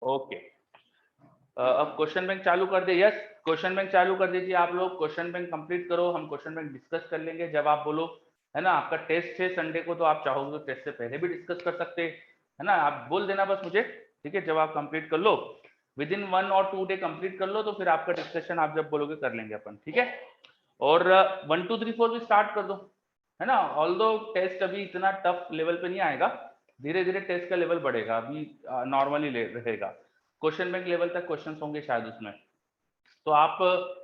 Okay, अब question bank चालू कर दे। यस, क्वेश्चन बैंक चालू कर दीजिए आप लोग। क्वेश्चन बैंक कंप्लीट करो, हम क्वेश्चन बैंक डिस्कस कर लेंगे जब आप बोलो, है ना। आपका टेस्ट है संडे को, तो आप चाहोगे तो टेस्ट से पहले भी डिस्कस कर सकते हैं, है ना। आप बोल देना बस मुझे, ठीक है। जब आप कंप्लीट कर लो, विद इन 1 और 2 डे कंप्लीट कर लो, तो फिर आपका डिस्कशन आप जब बोलोगे कर लेंगे अपन, ठीक है। और 1 2 3 4 भी स्टार्ट कर दो, है ना। ऑल्दो टेस्ट अभी इतना टफ लेवल पे नहीं आएगा, धीरे धीरे टेस्ट का लेवल बढ़ेगा, अभी नॉर्मली रहेगा। क्वेश्चन बैंक लेवल तक क्वेश्चन होंगे शायद उसमें, तो आप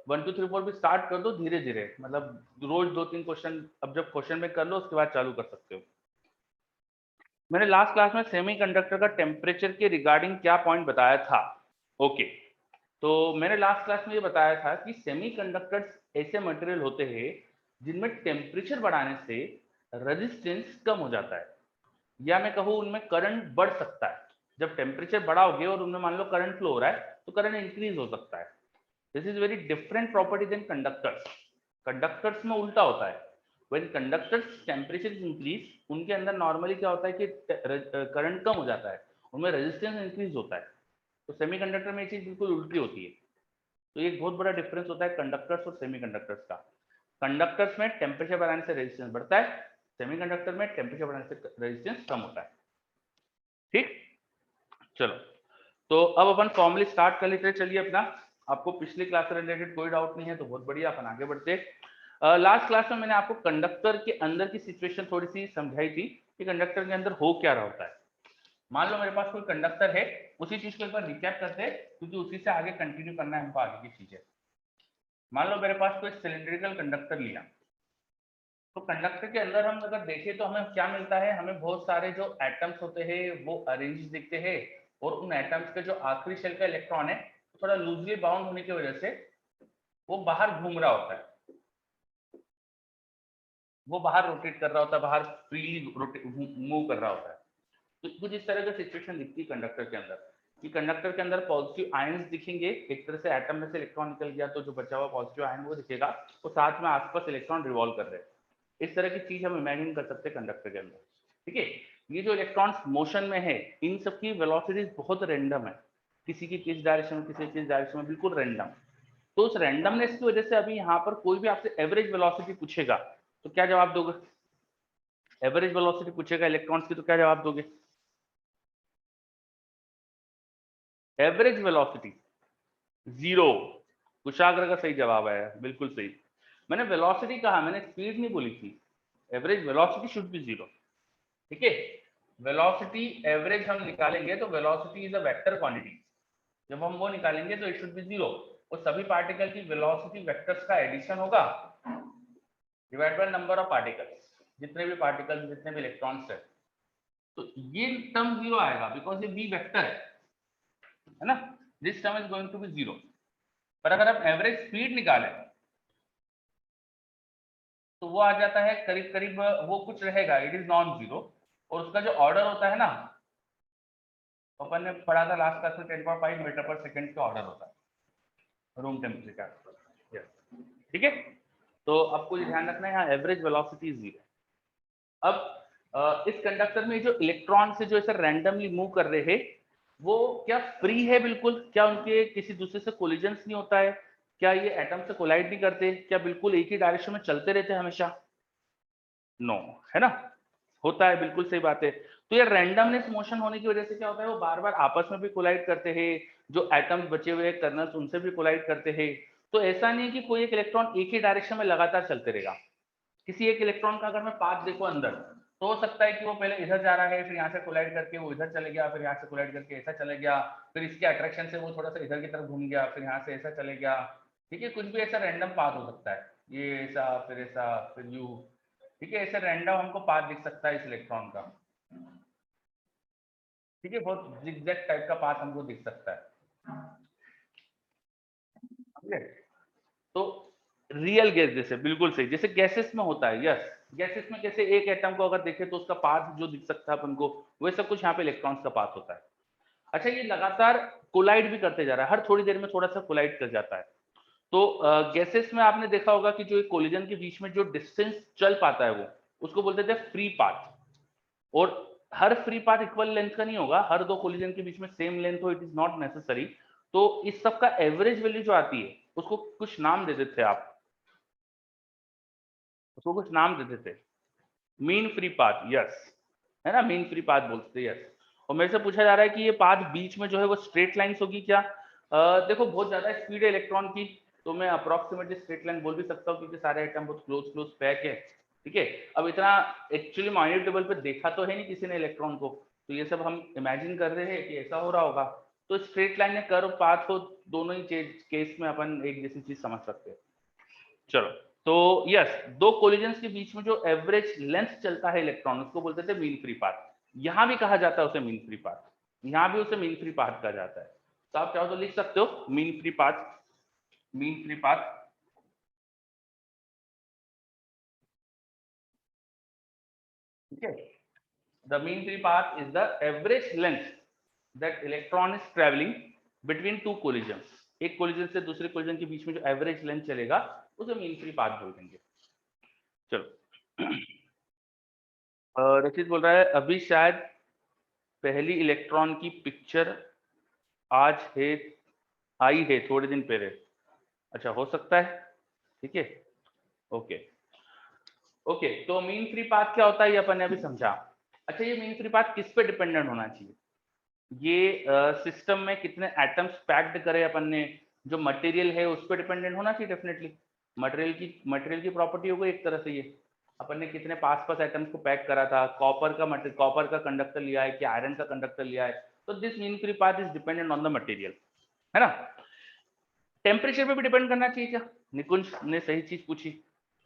1 2 3 4 भी स्टार्ट कर दो धीरे धीरे, मतलब रोज 2 3 क्वेश्चन। अब जब क्वेश्चन बैंक कर लो उसके बाद चालू कर सकते हो। मैंने लास्ट क्लास में सेमीकंडक्टर का टेम्परेचर के रिगार्डिंग क्या पॉइंट बताया था। ओके, तो मैंने लास्ट क्लास में ये बताया था कि सेमीकंडक्टर्स ऐसे मटेरियल होते हैं जिनमें टेम्परेचर बढ़ाने से रेजिस्टेंस कम हो जाता है, या मैं कहूँ उनमें करंट बढ़ सकता है। जब टेम्परेचर बढ़ाओगे और उनमें मान लो करंट फ्लो हो रहा है, तो करंट इंक्रीज हो सकता है। This is very different property than conductors. Conductors में उल्टा होता है। व्हेन कंडक्टर्स टेम्परेचर इंक्रीज, उनके अंदर नॉर्मली क्या होता है कि करंट कम हो जाता है, उनमें रेजिस्टेंस इंक्रीज होता है। तो सेमीकंडक्टर में ये चीज बिल्कुल उल्टी होती है। तो ये बहुत बड़ा डिफरेंस होता है कंडक्टर्स और सेमीकंडक्टर्स का। कंडक्टर्स में टेम्परेचर बढ़ाने से रेजिस्टेंस बढ़ता है, सेमीकंडक्टर में टेम्परेचर बढ़ाने से रेजिस्टेंस कम होता है, ठीक। चलो, तो अब अपन फॉर्मली स्टार्ट कर लेते हैं। चलिए अपना, आपको पिछली क्लास से रिलेटेड कोई डाउट नहीं है तो बहुत बढ़िया, अपन आगे बढ़ते। लास्ट क्लास में मैंने आपको कंडक्टर के अंदर की सिचुएशन थोड़ी सी समझाई थी कि कंडक्टर के अंदर हो क्या रहा होता है। मान लो मेरे पास कोई कंडक्टर है, उसी चीज को एक बार रिकैप करते हैं क्योंकि उसी से आगे कंटिन्यू करना है हमको आगे की चीजें। मान लो मेरे पास कोई सिलिंड्रिकल कंडक्टर लिया, तो कंडक्टर के अंदर हम अगर देखें तो हमें क्या मिलता है, हमें बहुत सारे जो एटम्स होते हैं वो अरेंज दिखते हैं, और उन एटम्स के जो आखिरी शेल का इलेक्ट्रॉन है थोड़ा लूजली बाउंड होने की वजह से वो बाहर घूम रहा होता है, वो बाहर रोटेट कर रहा होता है, बाहर फ्रीली मूव कर रहा होता है। तो कुछ इस तरह की सिचुएशन दिखती है कंडक्टर के अंदर, कि कंडक्टर के अंदर पॉजिटिव आयंस दिखेंगे, एक तरह से एटम में से इलेक्ट्रॉन निकल गया तो जो बचा हुआ पॉजिटिव आयन वो दिखेगा, और साथ में आसपास इलेक्ट्रॉन रिवॉल्व कर रहे हैं। इस तरह की चीज हम इमेजिन कर सकते हैं कंडक्टर के अंदर, ठीक है। ये जो इलेक्ट्रॉन्स मोशन में है, इन सबकी वेलोसिटीज बहुत रेंडम है, किसी की किस डायरेक्शन में, किसी किस डायरेक्शन में, बिल्कुल रेंडम। तो उस रेंडमनेस की वजह से अभी यहाँ पर कोई भी आपसे एवरेज वेलोसिटी पूछेगा तो क्या जवाब दोगे? एवरेज वेलोसिटी पूछेगा इलेक्ट्रॉन्स की तो क्या जवाब दोगे? Average velocity 0। कुशाग्र का सही जवाब आया, बिल्कुल सही। मैंने वेलोसिटी कहा, मैंने स्पीड नहीं बोली थी। एवरेज वेलोसिटी शुड बी 0, ठीक है। वेलोसिटी एवरेज हम निकालेंगे तो velocity is a vector quantity, जब हम वो निकालेंगे तो इट शुड बी 0, और सभी पार्टिकल की वेलोसिटी वेक्टर्स का एडिशन होगा divide by number of particles, जितने भी पार्टिकल्स, जितने भी इलेक्ट्रॉन्स है। तो ये टर्म 0 आएगा बिकॉज ये बी वेक्टर है ना। This term is going to be 0। पर अगर आप एवरेज स्पीड निकालें तो वो आ जाता है करीब करीब, वो कुछ रहेगा, इट इज नॉन 0, और उसका जो ऑर्डर होता है ना, अपन ने पढ़ा था लास्ट क्लास में 10.5 मीटर पर सेकंड का ऑर्डर होता है रूम टेम्परेचर, ठीक है। तो आपको ये ध्यान रखना है, यहाँ एवरेज वेलोसिटी 0। अब इस कंडक्टर में जो इलेक्ट्रॉन से जो ऐसे रैंडमली मूव कर रहे हैं, वो क्या फ्री है बिल्कुल? क्या उनके किसी दूसरे से कोलिजन्स नहीं होता है? क्या ये एटम से कोलाइड नहीं करते? क्या बिल्कुल एक ही डायरेक्शन में चलते रहते हैं हमेशा? नो, है ना। होता है, बिल्कुल सही बात है। तो ये रैंडमनेस मोशन होने की वजह से क्या होता है, वो बार बार आपस में भी कोलाइड करते हैं, जो एटम्स बचे हुए कर्नल्स उनसे भी कोलाइड करते हैं। तो ऐसा नहीं है कि कोई एक इलेक्ट्रॉन एक ही डायरेक्शन में लगातार चलते रहेगा। किसी एक इलेक्ट्रॉन का अगर मैं पाथ देखो अंदर, तो हो सकता है कि वो पहले इधर जा रहा है, फिर यहाँ से कोलाइड करके वो इधर चले गया, फिर यहाँ से कोलाइड करके ऐसा चले गया, फिर इसके अट्रैक्शन से वो थोड़ा सा इधर की तरफ घूम गया, फिर यहाँ से ऐसा चले गया, ठीक है। कुछ भी ऐसा रैंडम पाथ हो सकता है, ये ऐसा फिर यू, ठीक है। ऐसे रैंडम हमको पाथ दिख सकता है इस इलेक्ट्रॉन का, ठीक है। बहुत जिगजैग टाइप का पाथ हमको दिख सकता है, ठीक है। तो रियल गैस जैसे, बिल्कुल सही, जैसे गैसेस में होता है। यस, गैसेस में कैसे एक एटम को अगर देखें तो उसका पाथ जो दिख सकता है अपन को, वैसा कुछ यहाँ पे इलेक्ट्रॉन्स का पाथ होता है। अच्छा, ये लगातार कोलाइड भी करते जा रहा है, हर थोड़ी देर में थोड़ा सा कोलाइड कर जाता है। तो गैसेस में आपने देखा होगा कि जो एक कोलिजन के बीच में जो डिस्टेंस चल पाता है वो, उसको बोलते थे फ्री पाथ। और हर फ्री पाथ इक्वल लेंथ का नहीं होगा, हर दो कोलिजन के बीच में सेम लेंथ हो, इट इज नॉट नेसेसरी। तो इस सब का एवरेज वैल्यू जो आती है उसको कुछ नाम दे देते आप, उसको कुछ नाम दे देते, मीन फ्री पाथ, यस, है ना, मीन फ्री पाथ बोलते हैं, यस। और मेरे से पूछा जा रहा है कि ये पाथ बीच में जो है वो स्ट्रेट लाइंस होगी क्या? देखो बहुत ज्यादा स्पीड है इलेक्ट्रॉन की, तो मैं अप्रोक्सीमेटली स्ट्रेट लाइन बोल भी सकता हूँ क्योंकि सारे एटम बहुत क्लोज क्लोज पैक है, ठीक है। अब इतना एक्चुअली माइन्यूट लेवल पे देखा तो है नहीं किसी ने इलेक्ट्रॉन को, तो ये सब हम इमेजिन कर रहे हैं कि ऐसा हो रहा होगा। तो स्ट्रेट लाइन में कर्व पाथ हो, दोनों ही केस में अपन एक जैसी चीज समझ सकते हैं। चलो, तो यस, दो कोलिजन्स के बीच में जो एवरेज लेंथ चलता है इलेक्ट्रॉन उसको बोलते थे मीन फ्री पाथ। यहां भी कहा जाता है उसे मीन फ्री पाथ, यहां भी उसे मीन फ्री पाथ कहा जाता है। तो आप चाहो तो लिख सकते हो mean free path, mean free path, ठीक है। The mean free path is the average length that electron is travelling between two collisions. एक कोलिजन से दूसरे कोलिजन के बीच में जो एवरेज लेंथ चलेगा उसे मीन फ्री पाथ बोल देंगे। चलो, रचित बोल रहा है अभी शायद पहली इलेक्ट्रॉन की पिक्चर आज है, आई है थोड़े दिन पहले। अच्छा, हो सकता है, ठीक है, ओके ओके। तो मीन फ्री पाथ क्या होता है ये अपन ने अभी समझा। अच्छा, ये मीन फ्री पाथ किस पे डिपेंडेंट होना चाहिए? ये सिस्टम में कितने एटम्स पैक्ड करे अपन ने, जो मटेरियल है उस पर डिपेंडेंट होना चाहिए डेफिनेटली। मटेरियल की प्रॉपर्टी हो गई एक तरह से ये, अपन ने कितने पास पास एटम्स को पैक करा था, कॉपर का कंडक्टर लिया है कि आयरन का कंडक्टर लिया है, तो this mean free path is dependent on the material, है ना। टेम्परेचर पे भी डिपेंड करना चाहिए क्या? निकुंज ने सही चीज पूछी,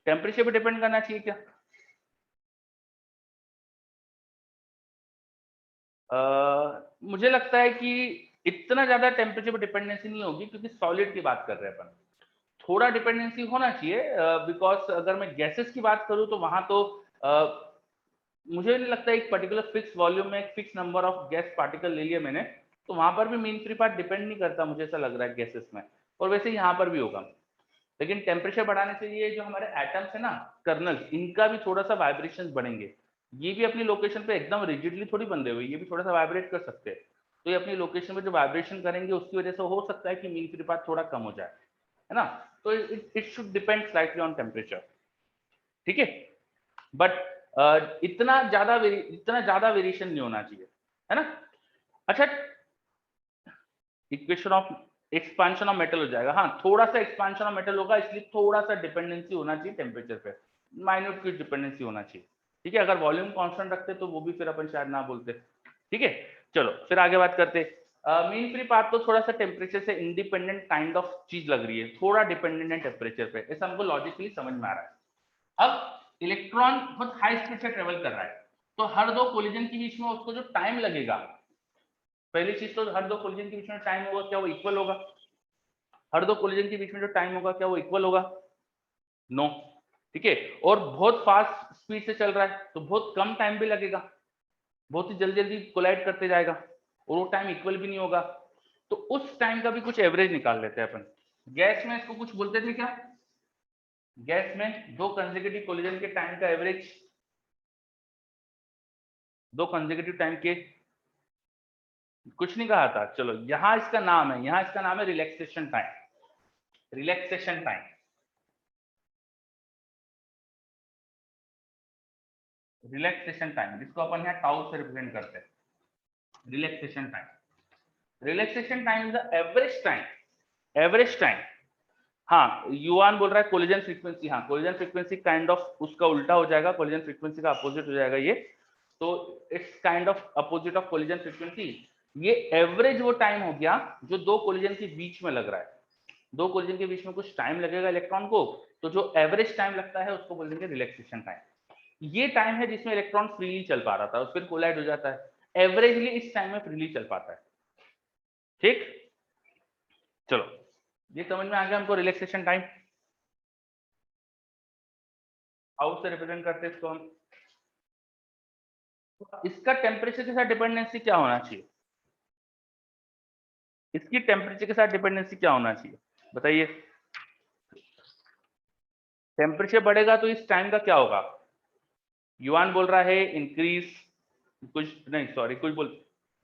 टेम्परेचर पे डिपेंड करना चाहिए क्या? मुझे लगता है कि इतना ज्यादा टेम्परेचर पे डिपेंडेंसी नहीं होगी क्योंकि सॉलिड की बात कर रहे हैं अपन। थोड़ा डिपेंडेंसी होना चाहिए बिकॉज अगर मैं गैसेस की बात करूं तो वहां तो मुझे नहीं लगता एक पर्टिकुलर फिक्स वॉल्यूम में एक fix number of gas particle ले लिया मैंने, तो वहां पर भी मीन फ्री पाथ डिपेंड नहीं करता, मुझे ऐसा लग रहा है गैसेस में। और वैसे यहाँ पर भी होगा, लेकिन टेम्परेचर बढ़ाने से ये जो हमारे एटम्स है ना, कर्नल्स, इनका भी थोड़ा सा वाइब्रेशन बढ़ेंगे। ये भी अपनी लोकेशन पे एकदम रिजिडली थोड़ी बंधे हुए, ये भी थोड़ा सा वाइब्रेट कर सकते हैं। तो ये अपनी लोकेशन पे जो वाइब्रेशन करेंगे उसकी वजह से हो सकता है कि मीन फ्री पाथ थोड़ा कम हो जाए, है ना। तो it should depend slightly on temperature, ठीक है। बट इतना ज्यादा वेरिएशन नहीं होना चाहिए, है ना। अच्छा, equation of expansion of metal हो जाएगा, हाँ थोड़ा सा एक्सपांशन ऑफ मेटल होगा, इसलिए थोड़ा सा डिपेंडेंसी होना चाहिए टेम्परेचर पे, माइन्यूट की डिपेंडेंसी होना चाहिए, ठीक है। अगर वॉल्यूम कांस्टेंट रखते तो वो भी फिर अपन शायद ना बोलते, ठीक है। चलो फिर आगे बात करते। मीन फ्री पाथ तो थोड़ा सा टेम्परेचर से इंडिपेंडेंट काइंड ऑफ चीज लग रही है, थोड़ा डिपेंडेंट है टेम्परेचर पे, ऐसा हमको लॉजिकली समझ में आ रहा है। अब इलेक्ट्रॉन बहुत हाई स्पीड से ट्रेवल कर रहा है, तो हर दो कोलिजन के बीच में उसको जो टाइम लगेगा, पहली चीज तो हर दो कोलिजन के बीच में टाइम होगा, क्या वो इक्वल होगा? हर दो कोलिजन के बीच में जो टाइम होगा क्या वो इक्वल होगा? नो, ठीक है। और बहुत फास्ट स्पीड से चल रहा है तो बहुत कम टाइम भी लगेगा, बहुत ही जल्दी जल्दी कोलाइड करते जाएगा, और वो टाइम इक्वल भी नहीं होगा। तो उस टाइम का भी कुछ एवरेज निकाल लेते हैं अपन। गैस में इसको कुछ बोलते थे क्या? गैस में दो कंसेक्यूटिव कोलिजन के टाइम का एवरेज, दो कंसेक्यूटिव टाइम के, कुछ नहीं कहा था। चलो यहां इसका नाम है, यहां इसका नाम है relaxation time, relaxation time, relaxation time, जिसको अपन यहाँ टाउ से रिप्रेजेंट करते हैं, relaxation time. Relaxation time is the average time, average time. हाँ, युआन बोल रहा है कोलिजन फ्रीक्वेंसी, हाँ कोलिजन फ्रीक्वेंसी काइंड ऑफ उसका उल्टा हो जाएगा, कोलिजन फ्रीक्वेंसी का अपोजिट हो जाएगा ये, तो it's kind of opposite of collision frequency. ये एवरेज वो टाइम हो गया जो दो कोलिजन के बीच में लग रहा है, दो कोलिजन के बीच में कुछ टाइम लगेगा इलेक्ट्रॉन को, तो जो एवरेज टाइम लगता है उसको बोल देंगे रिलैक्सेशन टाइम। ये टाइम है जिसमें इलेक्ट्रॉन फ्रीली चल पा रहा था, फिर कोलाइड हो जाता है, एवरेजली इस टाइम में फ्रीली चल पाता है, ठीक। चलो, ये समझ में आ गया हमको रिलैक्सेशन टाइम, हाउ से रिप्रेजेंट करते हैं इसको हम। इसका टेम्परेचर के साथ डिपेंडेंसी क्या होना चाहिए? इसकी टेम्परेचर के साथ डिपेंडेंसी क्या होना चाहिए बताइए? टेम्परेचर बढ़ेगा तो इस टाइम का क्या होगा? युआन बोल रहा है इंक्रीज कुछ नहीं, सॉरी, कुछ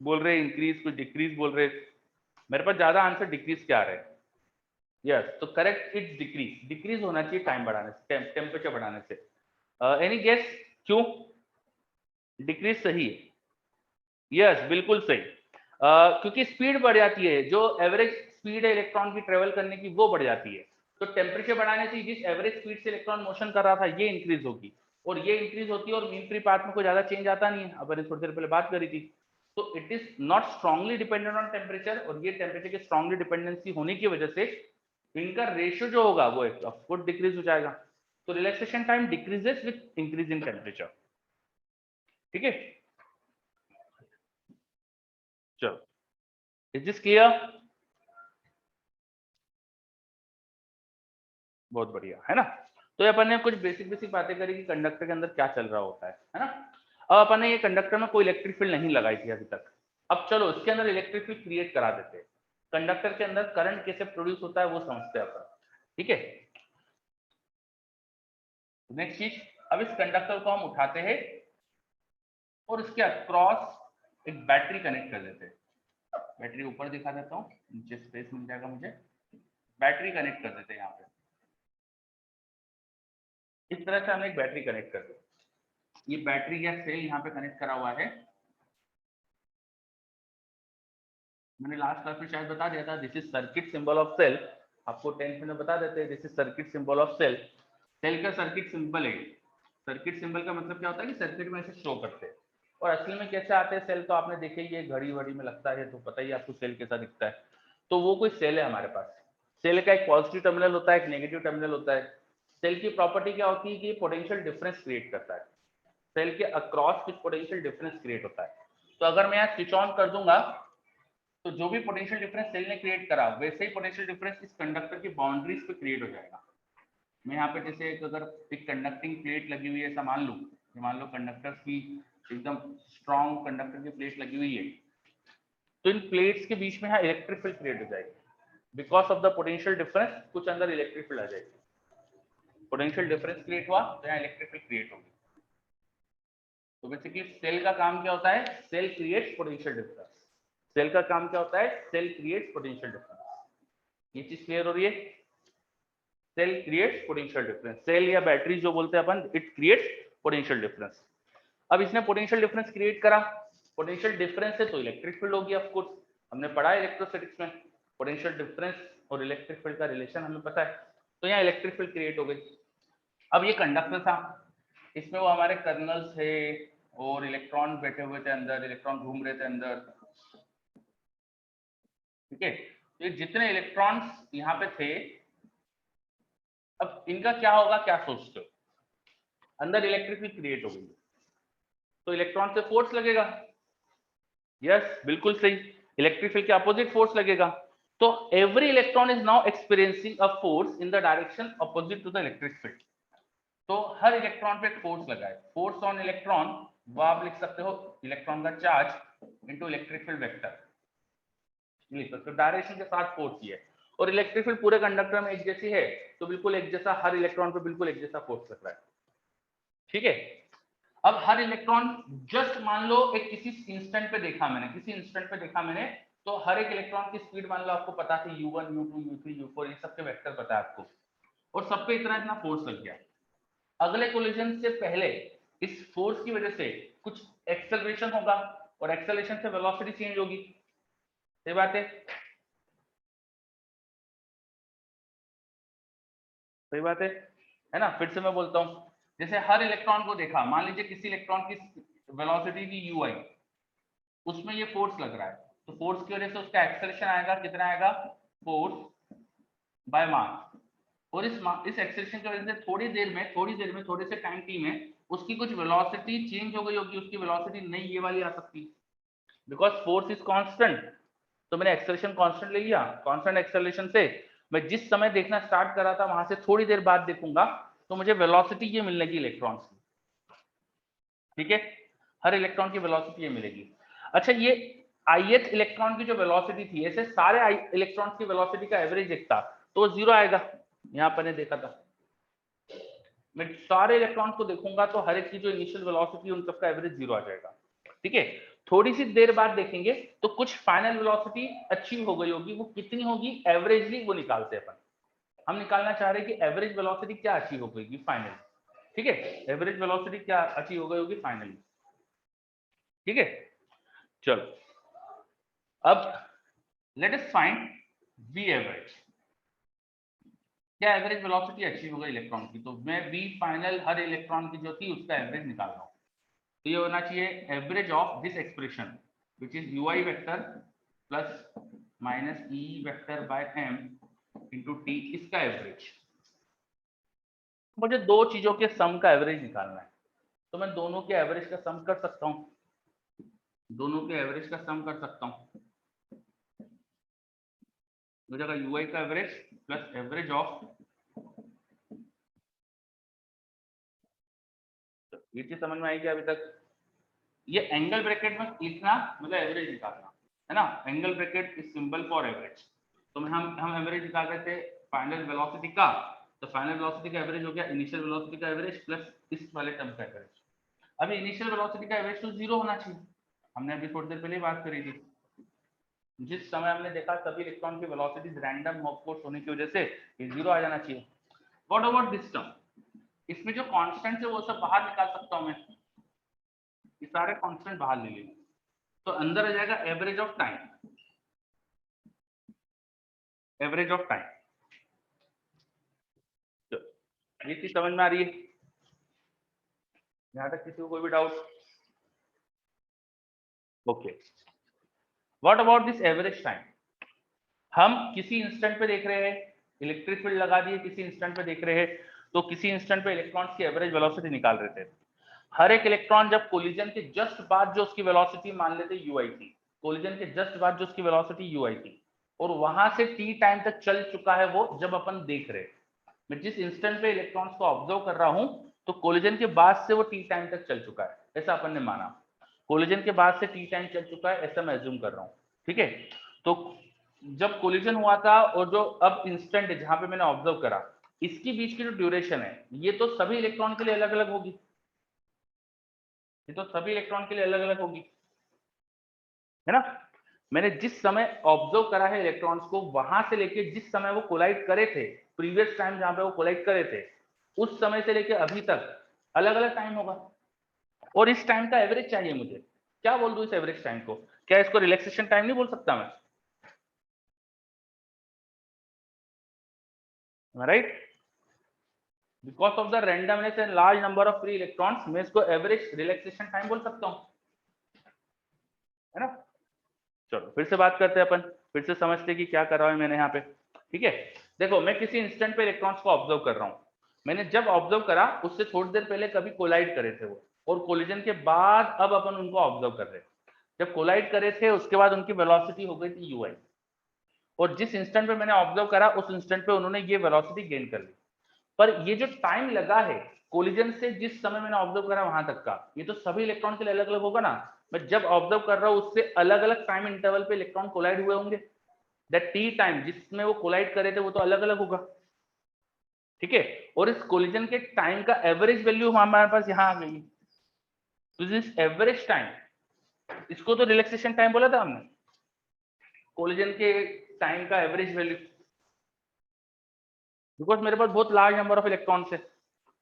बोल रहे इंक्रीज, कुछ डिक्रीज बोल रहे। मेरे पास ज्यादा आंसर डिक्रीज क्या आ रहा है। यस, तो करेक्ट, इट्स डिक्रीज। डिक्रीज होना चाहिए टाइम बढ़ाने से, टेम्परेचर बढ़ाने से। एनी गेस क्यों डिक्रीज सही है? यस, बिल्कुल सही। क्योंकि स्पीड बढ़ जाती है, जो एवरेज स्पीड है इलेक्ट्रॉन की ट्रेवल करने की वो बढ़ जाती है। तो टेम्परेचर बढ़ाने से जिस एवरेज स्पीड से इलेक्ट्रॉन मोशन कर रहा था ये इंक्रीज होगी, और ये इंक्रीज होती है, और मीन फ्री पाथ में कोई ज्यादा चेंज आता नहीं है, अपन ने थोड़ी देर पहले बात करी थी। तो it is not strongly dependent on temperature, और ये टेम्परेचर की स्ट्रांगली डिपेंडेंसी होने की वजह से इनका रेशियो जो होगा वो ऑफ कोर्स डिक्रीज हो जाएगा। तो relaxation time decreases with increase in temperature. ठीक है, चलो, इज दिस क्लियर? बहुत बढ़िया, है ना। तो अपन ने कुछ बेसिक बेसिक बातें करी कि कंडक्टर के अंदर क्या चल रहा होता है ना। अब अपन ने ये कंडक्टर में कोई इलेक्ट्रिक फील्ड नहीं लगाई थी अभी तक। अब चलो इसके अंदर इलेक्ट्रिक फील्ड क्रिएट करा देते हैं। कंडक्टर के अंदर करंट कैसे प्रोड्यूस होता है वो समझते हैं अपन। ठीक है, नेक्स्ट चीज, अब इस कंडक्टर को हम उठाते हैं और इसके अक्रॉस एक बैटरी कनेक्ट कर देते हैं। बैटरी ऊपर दिखा देता हूँ, नीचे स्पेस मिल जाएगा मुझे। बैटरी कनेक्ट कर देते हैं यहाँ पे। इस तरह से हमने एक बैटरी कनेक्ट कर दी। ये बैटरी या सेल यहाँ पे कनेक्ट करा हुआ है। मैंने लास्ट क्लास में शायद बता दिया था, this is circuit symbol of cell. आपको 10th में बता देते हैं, this is circuit symbol of cell. Cell का सर्किट सिंबल है। सर्किट सिंबल का मतलब क्या होता है कि सर्किट में ऐसे शो करते हैं। और असली में कैसे आते हैं सेल, तो आपने देखे ये घड़ी वड़ी में लगता है तो पता ही आपको सेल कैसा दिखता है। तो वो कोई सेल है हमारे पास। सेल का एक पॉजिटिव टर्मिनल होता है, एक नेगेटिव टर्मिनल होता है। सेल की प्रॉपर्टी क्या होती है कि पोटेंशियल डिफरेंस क्रिएट करता है। सेल के अक्रॉस कुछ पोटेंशियल डिफरेंस क्रिएट होता है। तो अगर मैं यहाँ स्विच ऑन कर दूंगा तो जो भी पोटेंशियल डिफरेंस सेल ने क्रिएट करा वैसे ही पोटेंशियल डिफरेंस इस कंडक्टर की बाउंड्रीज पे क्रिएट हो जाएगा। मैं यहाँ पे जैसे अगर एक कंडक्टिंग प्लेट लगी हुई है ऐसा मान लूँ, मान लो कंडक्टर की एकदम स्ट्रॉन्ग कंडक्टर की प्लेट लगी हुई है, तो इन प्लेट्स के बीच में यहाँ इलेक्ट्रिक फील्ड क्रिएट हो जाएगी। Because of the potential difference कुछ अंदर इलेक्ट्रिक फील्ड आ जाएगी। पोटेंशियल डिफरेंस क्रिएट हुआ तो यहाँ इलेक्ट्रिक फील्ड क्रिएट होगी। तो बेसिकली सेल का काम क्या होता है, cell creates potential difference. Cell का काम क्या होता है, सेल क्रिएट्स पोटेंशियल डिफरेंस। ये चीज क्लियर हो रही है? Cell creates potential difference. Cell या बैटरी जो बोलते हैं अपन, इट क्रिएट्स पोटेंशियल डिफरेंस। अब इसने पोटेंशियल डिफरेंस क्रिएट करा, पोटेंशियल डिफरेंस है तो इलेक्ट्रिक फील्ड होगी ऑफ कोर्स। हमने पढ़ा है इलेक्ट्रोस्टैटिक्स में, पोटेंशियल डिफरेंस और इलेक्ट्रिक फील्ड का रिलेशन हमें पता है। तो यहाँ इलेक्ट्रिक फील्ड क्रिएट हो गई। अब ये कंडक्टर था, इसमें वो हमारे कर्नल्स थे और इलेक्ट्रॉन बैठे हुए थे अंदर, इलेक्ट्रॉन घूम रहे थे अंदर। ठीक है, तो जितने इलेक्ट्रॉन्स यहाँ पे थे, अब इनका क्या होगा, क्या सोचते हो? अंदर इलेक्ट्रिक फील्ड क्रिएट हो गई तो इलेक्ट्रॉन से फोर्स लगेगा। यस, बिल्कुल सही, इलेक्ट्रिक फील्ड के अपोजिट फोर्स लगेगा। तो every electron is now experiencing a force in the direction opposite to the electric field. तो हर इलेक्ट्रॉन पे एक फोर्स लगा है। फोर्स ऑन इलेक्ट्रॉन वो आप लिख सकते हो इलेक्ट्रॉन का charge into electric field vector, लिख सकते हो। डायरेक्शन के साथ फोर्स ही है, और इलेक्ट्रिक फील्ड पूरे कंडक्टर में एक जैसी है, तो बिल्कुल एक जैसा हर इलेक्ट्रॉन पे बिल्कुल एक जैसा फोर्स लग रहा है। ठीक है, अब हर इलेक्ट्रॉन, जस्ट मान लो एक किसी इंस्टेंट पे देखा मैंने, किसी इंस्टेंट पे देखा मैंने, तो हर एक इलेक्ट्रॉन की स्पीड मान लो आपको पता थी u1 u2 u3 u4, ये सबके वेक्टर पता है आपको, और सब पे इतना इतना फोर्स लग गया। अगले कोलिजन से पहले इस फोर्स की वजह से कुछ एक्सेलरेशन होगा, और एक्सेलरेशन से वेलोसिटी चेंज होगी। सही बात है, सही बात है ना। फिर से मैं बोलता हूं, जैसे हर इलेक्ट्रॉन को देखा, मान लीजिए किसी इलेक्ट्रॉन की वेलोसिटी की u आई, उसमें ये फोर्स लग रहा है, तो फोर्स की वजह से उसका एक्सेलरेशन आएगा, कितना आएगा, फोर्स बाय मास। और इस एक्सेलरेशन की वजह से थोड़ी से टाइम टी में उसकी कुछ वेलोसिटी चेंज हो गई होगी, उसकी वेलोसिटी नई ये वाली आ सकती है, बिकॉज फोर्स इज कांस्टेंट। तो मैंने एक्सेलरेशन कांस्टेंट ले लिया, कांस्टेंट एक्सेलरेशन से मैं जिस समय देखना स्टार्ट कर रहा था वहां से थोड़ी देर बाद देखूंगा तो मुझे वेलोसिटी ये मिलने की इलेक्ट्रॉन्स की। ठीक है, हर इलेक्ट्रॉन की वेलोसिटी ये मिलेगी। अच्छा, ये ith इलेक्ट्रॉन की जो वेलोसिटी थी, ऐसे सारे इलेक्ट्रॉन्स की वेलोसिटी का एवरेज एक था, तो जीरो आएगा। यहाँ पर ने देखा था, मैं सारे इलेक्ट्रॉन्स को देखूंगा तो हर एक की जो इनिशियल वेलोसिटी उन सबका एवरेज जीरो आ जाएगा। ठीक है, थोड़ी सी देर बाद देखेंगे तो कुछ फाइनल वेलोसिटी अचीव हो गई होगी, वो कितनी होगी एवरेजली वो निकालते हैं अपन। हम निकालना चाह रहे हैं कि एवरेज वेलोसिटी क्या अचीव हो गई फाइनली, ठीक है, एवरेज वेलोसिटी क्या अचीव हो गई होगी फाइनली, ठीक है। चलो अब let us find we average, क्या एवरेज वेलोसिटी अचीव हो गई इलेक्ट्रॉन की, तो मैं वी फाइनल हर इलेक्ट्रॉन की जो थी उसका एवरेज निकाल रहा हूं। तो ये होना चाहिए average of this expression which is ui vector plus minus E vector by M into T, इसका एवरेज। मुझे दो चीजों के सम का एवरेज निकालना है, तो मैं दोनों के एवरेज का सम कर सकता हूं, दोनों के एवरेज का सम कर सकता हूं। हो जाएगा ui का एवरेज प्लस एवरेज ऑफ, ये चीज समझ में आएगी अभी तक। ये एंगल ब्रैकेट में लिखना मतलब एवरेज निकालना है ना, angle bracket is symbol for average. तो हम एवरेज निकाल रहे थे फाइनल वेलोसिटी का, तो फाइनल वेलोसिटी का एवरेज हो गया इनिशियल वेलोसिटी का एवरेज प्लस इस वाले टर्म का एवरेज। अभी इनिशियल वेलोसिटी का एवरेज तो जीरो होना चाहिए, हमने अभी थोड़ी देर पहले बात करी थी। जिस समय हमने देखा सभी इलेक्ट्रॉन की वेलोसिटीज रैंडम ऑफ कोर्स होने की वजह से ये जीरो आ जाना चाहिए। व्हाट अबाउट दिस टर्म, इसमें जो कांस्टेंट है वो सब बाहर निकाल सकता हूं मैं, ये सारे कांस्टेंट बाहर ले लेंगे, तो अंदर आ जाएगा average of time, average of time. ये चीज समझ में आ रही है, यहां तक किसी को कोई भी doubt? Okay, what about this average time, हम किसी इंस्टेंट पे देख रहे हैं, इलेक्ट्रिक फील्ड लगा दिए, किसी इंस्टेंट पे देख रहे हैं, तो किसी इंस्टेंट पे इलेक्ट्रॉन्स की एवरेज वेलोसिटी निकाल रहे थे। हर एक इलेक्ट्रॉन जब कोलिजन के जस्ट बाद जो उसकी वेलोसिटी मान लेते ui थी, कोलिजन के जस्ट बाद जो उसकी वेलोसिटी ui थी, और वहां से t टाइम तक चल चुका है वो जब अपन देख रहे हैं। मैं जिस इंस्टेंट पे इलेक्ट्रॉन्स को ऑब्जर्व कर रहा हूं तो कोलिजन के बाद से वो t टाइम तक चल चुका है, ऐसा अपन ने माना। कोलिजन के बाद से t टाइम चल चुका है ऐसा मैं अज्यूम कर रहा हूं, ठीक है। तो जब कोलिजन हुआ था और जो अब इंस्टेंट है जहां पे मैंने ऑब्जर्व करा, इसके बीच की जो ड्यूरेशन है ये तो सभी इलेक्ट्रॉन के लिए अलग अलग होगी, ये तो सभी इलेक्ट्रॉन के लिए अलग अलग होगी, है ना। मैंने जिस समय ऑब्जर्व करा है इलेक्ट्रॉन्स को, वहां से लेके जिस समय वो कोलाइड करे थे, प्रीवियस टाइम जहां पे वो कोलाइड करे थे, उस समय से लेके अभी तक अलग अलग टाइम होगा, और इस टाइम का एवरेज चाहिए मुझे। क्या बोल दूं इस एवरेज टाइम को, क्या इसको रिलैक्सेशन टाइम नहीं बोल सकता मैं, right? Because of the randomness and large number of free electrons, मैं इसको एवरेज रिलैक्सेशन टाइम बोल सकता हूं, है ना। चलो फिर से बात करते हैं अपन, फिर से समझते हैं कि क्या कर रहा है मैंने यहाँ पे, ठीक है। देखो मैं किसी इंस्टेंट पे इलेक्ट्रॉन्स को ऑब्जर्व कर रहा हूँ, मैंने जब ऑब्जर्व करा उससे थोड़ी देर पहले कभी कोलाइड करे थे वो, और कोलिजन के बाद अब अपन उनको ऑब्जर्व कर रहे हैं। जब कोलाइड करे थे उसके बाद उनकी वेलोसिटी हो गई थी ui, और जिस इंस्टेंट पे मैंने ऑब्जर्व करा उस इंस्टेंट पे उन्होंने ये वेलोसिटी गेन कर ली। पर ये जो टाइम लगा है कोलिजन से जिस समय मैंने ऑब्जर्व करा वहां तक का, ये तो सभी इलेक्ट्रॉन के लिए अलग अलग होगा ना। मैं जब ऑब्जर्व कर रहा हूं उससे अलग अलग टाइम इंटरवल पे इलेक्ट्रॉन कोलाइड हुए होंगे, दैट टी टाइम जिसमें वो कोलाइड करे थे वो तो अलग अलग होगा, ठीक है। और इस कोलिजन के टाइम का एवरेज वैल्यू हमारे पास यहां आ गई, तो दिस एवरेज टाइम, इसको तो रिलैक्सेशन टाइम बोला था हमने, कोलिजन के टाइम का एवरेज वैल्यू, बिकॉज मेरे पास बहुत लार्ज नंबर ऑफ इलेक्ट्रॉन्स है,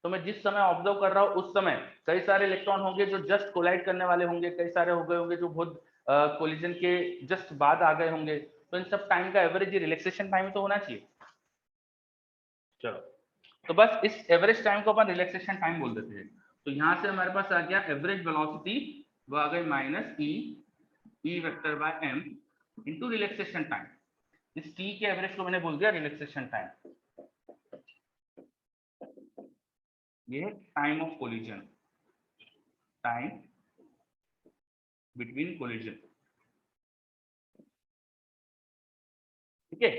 तो मैं जिस समय ऑब्जर्व कर रहा हूँ उस समय कई सारे इलेक्ट्रॉन होंगे जो जस्ट कोलाइड करने वाले होंगे, कई सारे हो गए होंगे जो बहुत कोलिजन के जस्ट बाद आ गए होंगे, तो इन सब टाइम का एवरेज रिलैक्सेशन टाइम तो होना चाहिए। चलो तो बस इस एवरेज टाइम को अपन रिलैक्सेशन टाइम बोल देते हैं। तो यहां से हमारे पास आ गया एवरेज वेलोसिटी, वो आ गई minus E vector by M into relaxation time. इस टी के एवरेज को मैंने बोल दिया रिलैक्सेशन टाइम, ये time of collision, time between collision, ठीक है।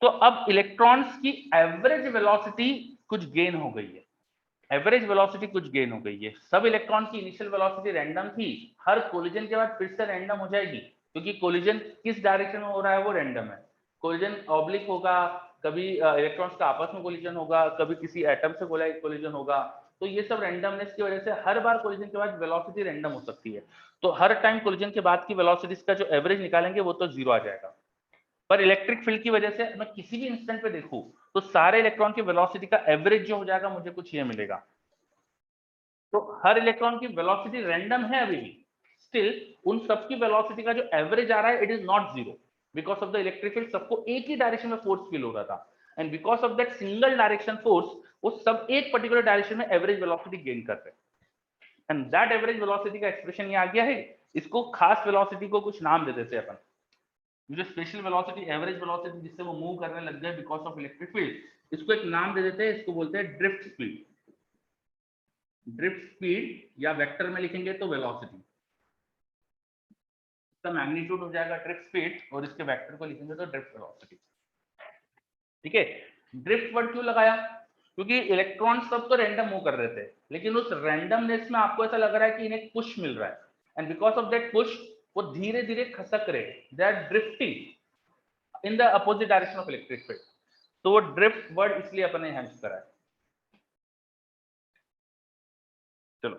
तो अब इलेक्ट्रॉन्स की एवरेज वेलोसिटी कुछ गेन हो गई है, एवरेज वेलोसिटी कुछ गेन हो गई है। सब इलेक्ट्रॉन की इनिशियल वेलोसिटी रैंडम थी, हर कोलिजन के बाद फिर से रैंडम हो जाएगी, क्योंकि कोलिजन किस डायरेक्शन में हो रहा है वो रैंडम है। कोलिजन ऑब्लिक होगा, कभी इलेक्ट्रॉन्स का आपस में कोलिजन होगा, कभी किसी एटम से कोलिजन होगा, तो ये सब रैंडमनेस की वजह से हर बार कोलिजन के बाद वेलोसिटी रैंडम हो सकती है, तो हर टाइम कोलिजन के बाद की वेलोसिटीज का जो एवरेज निकालेंगे वो तो जीरो आ जाएगा। पर इलेक्ट्रिक फील्ड की वजह से मैं किसी भी इंस्टेंट पे देखूं तो सारे इलेक्ट्रॉन की वेलोसिटी का एवरेज जो हो जाएगा मुझे कुछ ये मिलेगा। तो हर इलेक्ट्रॉन की वेलोसिटी रैंडम है अभी भी, स्टिल उन सबकी वेलोसिटी का जो एवरेज आ रहा है it is not zero, because of the electric field सबको एक ही डायरेक्शन में फोर्स फील हो रहा था, and because of that single direction force वो सब एक पर्टिकुलर डायरेक्शन में एवरेज वेलोसिटी गेन कर रहे हैं, एंड दैट एवरेज वेलोसिटी का एक्सप्रेशन ये आ गया है। इसको खास वेलोसिटी को कुछ नाम दे देते हैं अपन, जो स्पेशल वेलोसिटी एवरेज वेलोसिटी जिससे वो मूव करने लग गए बिकॉज ऑफ इलेक्ट्रिक फील्ड, इसको एक नाम दे देते हैं, इसको बोलते हैं ड्रिफ्ट स्पीड। ड्रिफ्ट स्पीड या वेक्टर में लिखेंगे तो वेलोसिटी, इसका मैग्नीट्यूड हो जाएगा ड्रिफ्ट स्पीड और इसके वेक्टर को लिखेंगे तो ड्रिफ्ट वेलोसिटी। ठीक है, ड्रिफ्ट वर्ड क्यों लगाया? क्योंकि इलेक्ट्रॉन सब तो रैंडम मूव कर रहे थे, लेकिन उस रैंडमनेस में आपको ऐसा लग रहा है कि इन्हें पुश मिल रहा है, and because of that push वो धीरे धीरे खसक रहे, they are drifting in the opposite direction of electric field, तो वो ड्रिफ्ट वर्ड इसलिए अपने यहां यूज करा है। चलो,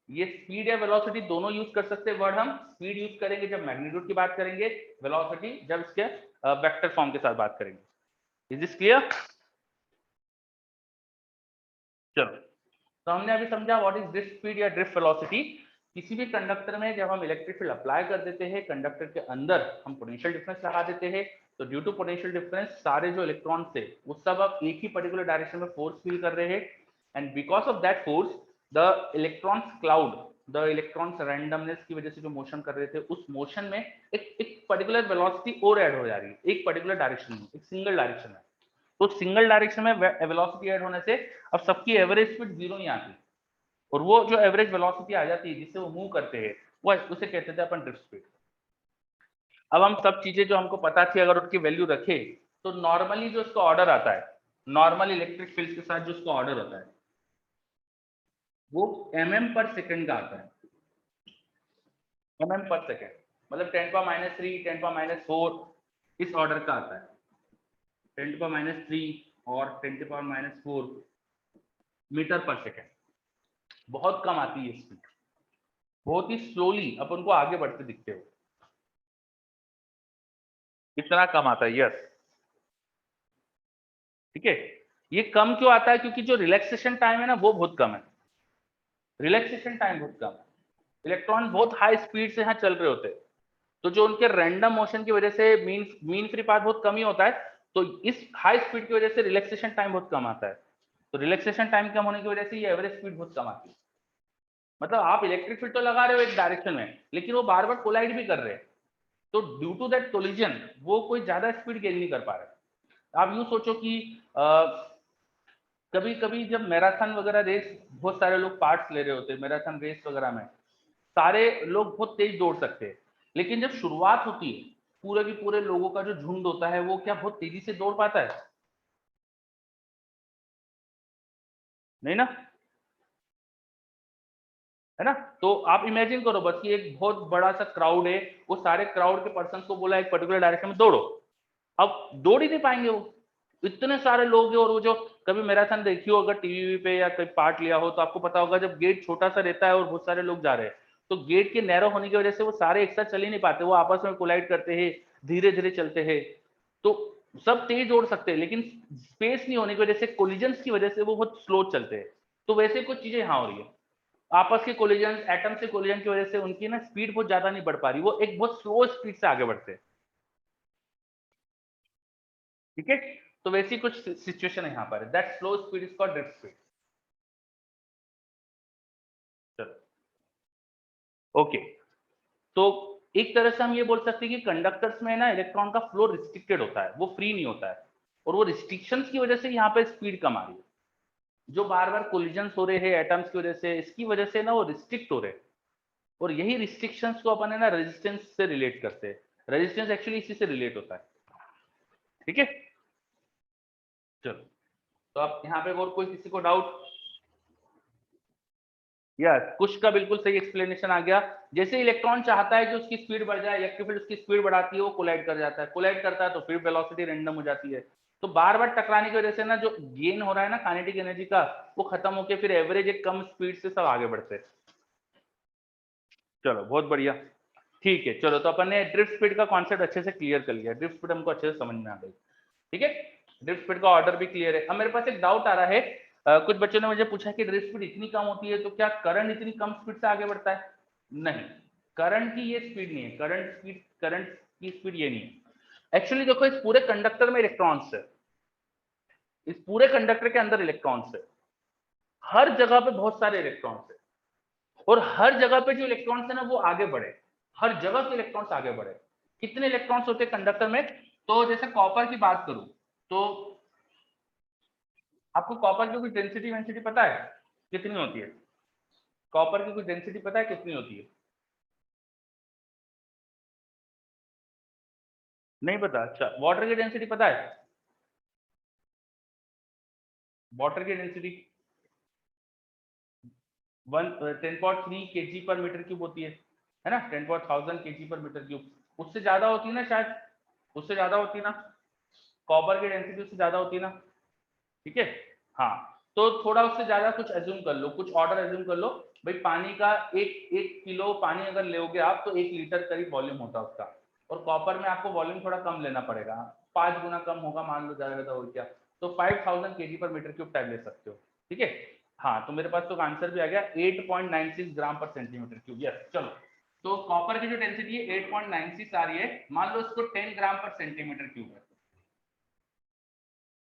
ये स्पीड या वेलोसिटी दोनों यूज कर सकते हैं वर्ड हम। स्पीड यूज करेंगे जब मैग्नीट्यूड की बात करेंगे, वेलोसिटी जब इसके वेक्टर फॉर्म के साथ बात करेंगे। Is this clear? चलो, तो हमने अभी समझा व्हाट इज ड्रिफ्ट स्पीड या ड्रिफ्ट वेलोसिटी। किसी भी कंडक्टर में जब हम इलेक्ट्रिक फील्ड अप्लाई कर देते हैं, कंडक्टर के अंदर हम पोटेंशियल डिफरेंस लगा देते हैं, तो ड्यू टू पोटेंशियल डिफरेंस सारे जो इलेक्ट्रॉन थे वो सब अब एक ही पर्टिकुलर डायरेक्शन में फोर्स फील कर रहे हैं, and because of that force the electrons cloud, the electrons randomness की वजह से जो मोशन कर रहे थे उस मोशन में एक पर्टिकुलर वेलोसिटी और ऐड हो जा रही है, एक पर्टिकुलर डायरेक्शन में, एक सिंगल डायरेक्शन में। तो सिंगल डायरेक्शन में वेलोसिटी ऐड होने से अब सबकी एवरेज स्पीड जीरो नहीं आती, और वो जो एवरेज वेलोसिटी आ जाती है जिससे वो मूव करते हैं वो उसे कहते थे अपन ड्रिफ्ट स्पीड। अब हम सब चीजें जो हमको पता थी अगर उसकी वैल्यू रखे, तो नॉर्मली जो इसका ऑर्डर आता है, नॉर्मल इलेक्ट्रिक फील्ड के साथ जो इसका ऑर्डर होता है वो mm पर सेकंड का आता है। mm पर सेकंड मतलब 10⁻³ 10⁻⁴ इस ऑर्डर का आता है, 10⁻³ और 10⁻⁴ मीटर पर सेकंड। बहुत कम आती है स्पीड, बहुत ही स्लोली अपन को आगे बढ़ते दिखते हो, इतना कम आता है। यस, ठीक है। ये कम क्यों आता है? क्योंकि जो रिलैक्सेशन टाइम है ना वो बहुत कम है, रिलैक्सेशन टाइम बहुत कम है। इलेक्ट्रॉन बहुत हाई स्पीड से यहाँ चल रहे होते हैं, तो जो उनके रैंडम मोशन की वजह से मीन फ्री पाथ बहुत कम ही होता है, तो इस हाई स्पीड की वजह से रिलैक्सेशन टाइम बहुत कम आता है। तो रिलैक्सेशन टाइम कम होने की वजह से ये एवरेज स्पीड बहुत कम आती है। मतलब आप इलेक्ट्रिक फील्ड तो लगा रहे हो एक डायरेक्शन में, लेकिन वो बार बार कोलाइड भी कर रहे हैं, तो ड्यू टू दैट कोलिजन वो कोई ज्यादा स्पीड गेन नहीं कर पा रहे। आप यूं सोचो कि कभी कभी जब मैराथन वगैरह रेस बहुत सारे लोग पार्ट्स ले रहे होते हैं, मैराथन रेस वगैरह में सारे लोग बहुत तेज दौड़ सकते हैं, लेकिन जब शुरुआत होती है पूरे के पूरे लोगों का जो झुंड होता है वो क्या बहुत तेजी से दौड़ पाता है? नहीं ना, है ना। तो आप इमेजिन करो बस कि एक बहुत बड़ा सा क्राउड है, वो सारे क्राउड के पर्सन को बोला एक पर्टिकुलर डायरेक्शन में दौड़ो, अब दौड़ ही नहीं पाएंगे वो, इतने सारे लोग हैं। और वो जो कभी मैराथन देखी हो अगर टीवी पे या कहीं पार्ट लिया हो तो आपको पता होगा, जब गेट छोटा सा रहता है और बहुत सारे लोग जा रहे हैं, तो गेट के नैरो होने की वजह से वो सारे एक साथ चल ही नहीं पाते, वो आपस में कोलाइड करते हैं, धीरे धीरे चलते हैं। तो सब तेज दौड़ सकते हैं, लेकिन स्पेस नहीं होने की वजह से, कोलिजन्स की वजह से वो बहुत स्लो चलते हैं। तो वैसे कुछ चीजें यहाँ हो रही है, आपस के कोलिजन, एटम से कोलिजन की वजह से उनकी ना स्पीड बहुत ज्यादा नहीं बढ़ पा रही, वो एक बहुत स्लो स्पीड से आगे बढ़ते हैं। ठीक है, तो वैसी कुछ सिचुएशन है यहाँ पर, that slow speed is called drift speed. चलो, ओके। तो एक तरह से हम ये बोल सकते हैं कि कंडक्टर्स में ना इलेक्ट्रॉन का फ्लो रिस्ट्रिक्टेड होता है, वो फ्री नहीं होता है, और वो रिस्ट्रिक्शंस की वजह से यहाँ पे स्पीड कम आ रही है। जो बार बार कोलिजन्स हो रहे हैं एटम्स की वजह से, इसकी वजह से ना वो रिस्ट्रिक्ट हो रहे हैं, और यही रिस्ट्रिक्शंस को अपन है ना रेजिस्टेंस से रिलेट करते हैं। रेजिस्टेंस एक्चुअली इसी से रिलेट होता है। ठीक है, चलो, तो अब यहाँ पे और कोई किसी को डाउट? यस, कुछ का बिल्कुल सही एक्सप्लेनेशन आ गया। जैसे इलेक्ट्रॉन चाहता है कि उसकी स्पीड बढ़ जाए, इलेक्ट्रिक फील्ड उसकी स्पीड बढ़ाती है, वो कोलाइड कर जाता है, कोलाइड करता है तो फिर वेलोसिटी रैंडम हो जाती है। तो बार बार टकराने की वजह से ना जो गेन हो रहा है ना काइनेटिक एनर्जी का, वो खत्म होके फिर एवरेज एक कम स्पीड से सब आगे बढ़ते हैं। चलो बहुत बढ़िया, ठीक है। चलो तो अपन ने ड्रिफ्ट स्पीड का कॉन्सेप्ट अच्छे से क्लियर कर लिया, ड्रिफ्ट स्पीड हमको अच्छे से समझ में आ गई, ठीक है। ड्रिफ्ट स्पीड का ऑर्डर भी क्लियर है। अब मेरे पास एक डाउट आ रहा है, कुछ बच्चों ने मुझे पूछा कि ड्रिफ्ट स्पीड इतनी कम होती है तो क्या करंट इतनी कम स्पीड से आगे बढ़ता है? नहीं, करंट की ये स्पीड नहीं है, करंट की स्पीड ये नहीं है। एक्चुअली देखो, इस पूरे कंडक्टर में इलेक्ट्रॉन्स है, इस पूरे कंडक्टर के अंदर इलेक्ट्रॉन्स है, हर जगह पे बहुत सारे इलेक्ट्रॉन्स है, और हर जगह पे जो इलेक्ट्रॉन्स है ना वो आगे बढ़े, हर जगह के इलेक्ट्रॉन्स आगे बढ़े। कितने इलेक्ट्रॉन्स होते हैं कंडक्टर में? तो जैसे कॉपर की बात करूं तो आपको कॉपर की कुछ डेंसिटी वेंसिटी पता है कितनी होती है? कॉपर की कुछ डेंसिटी पता है कितनी होती है? नहीं पता? अच्छा, वाटर की डेंसिटी पता है? वाटर की डेंसिटी 10.3 kg पर मीटर क्यूब होती है ना, 10,000 kg पर मीटर क्यूब। उससे ज्यादा होती है ना शायद, उससे ज्यादा होती है ना, कॉपर की डेंसिटी उससे ज्यादा होती है ना, ठीक है। हाँ, तो थोड़ा उससे ज्यादा कुछ एज्यूम कर लो, कुछ ऑर्डर एज्यूम कर लो भाई। पानी का एक किलो पानी अगर लोगे आप तो 1 लीटर करीब वॉल्यूम होता है उसका, और कॉपर में आपको वॉल्यूम थोड़ा कम लेना पड़ेगा, 5 गुना कम होगा मान लो, ज्यादा ज्यादा हो क्या, तो 5000 kg पर मीटर क्यूब टाइप ले सकते हो, ठीक है। हाँ, तो मेरे पास तो आंसर भी आ गया 8.96 ग्राम पर सेंटीमीटर क्यूब। यस, चलो। तो कॉपर की जो डेंसिटी है 8.96 आ रही है, मान लो इसको 10 ग्राम पर सेंटीमीटर क्यूब है,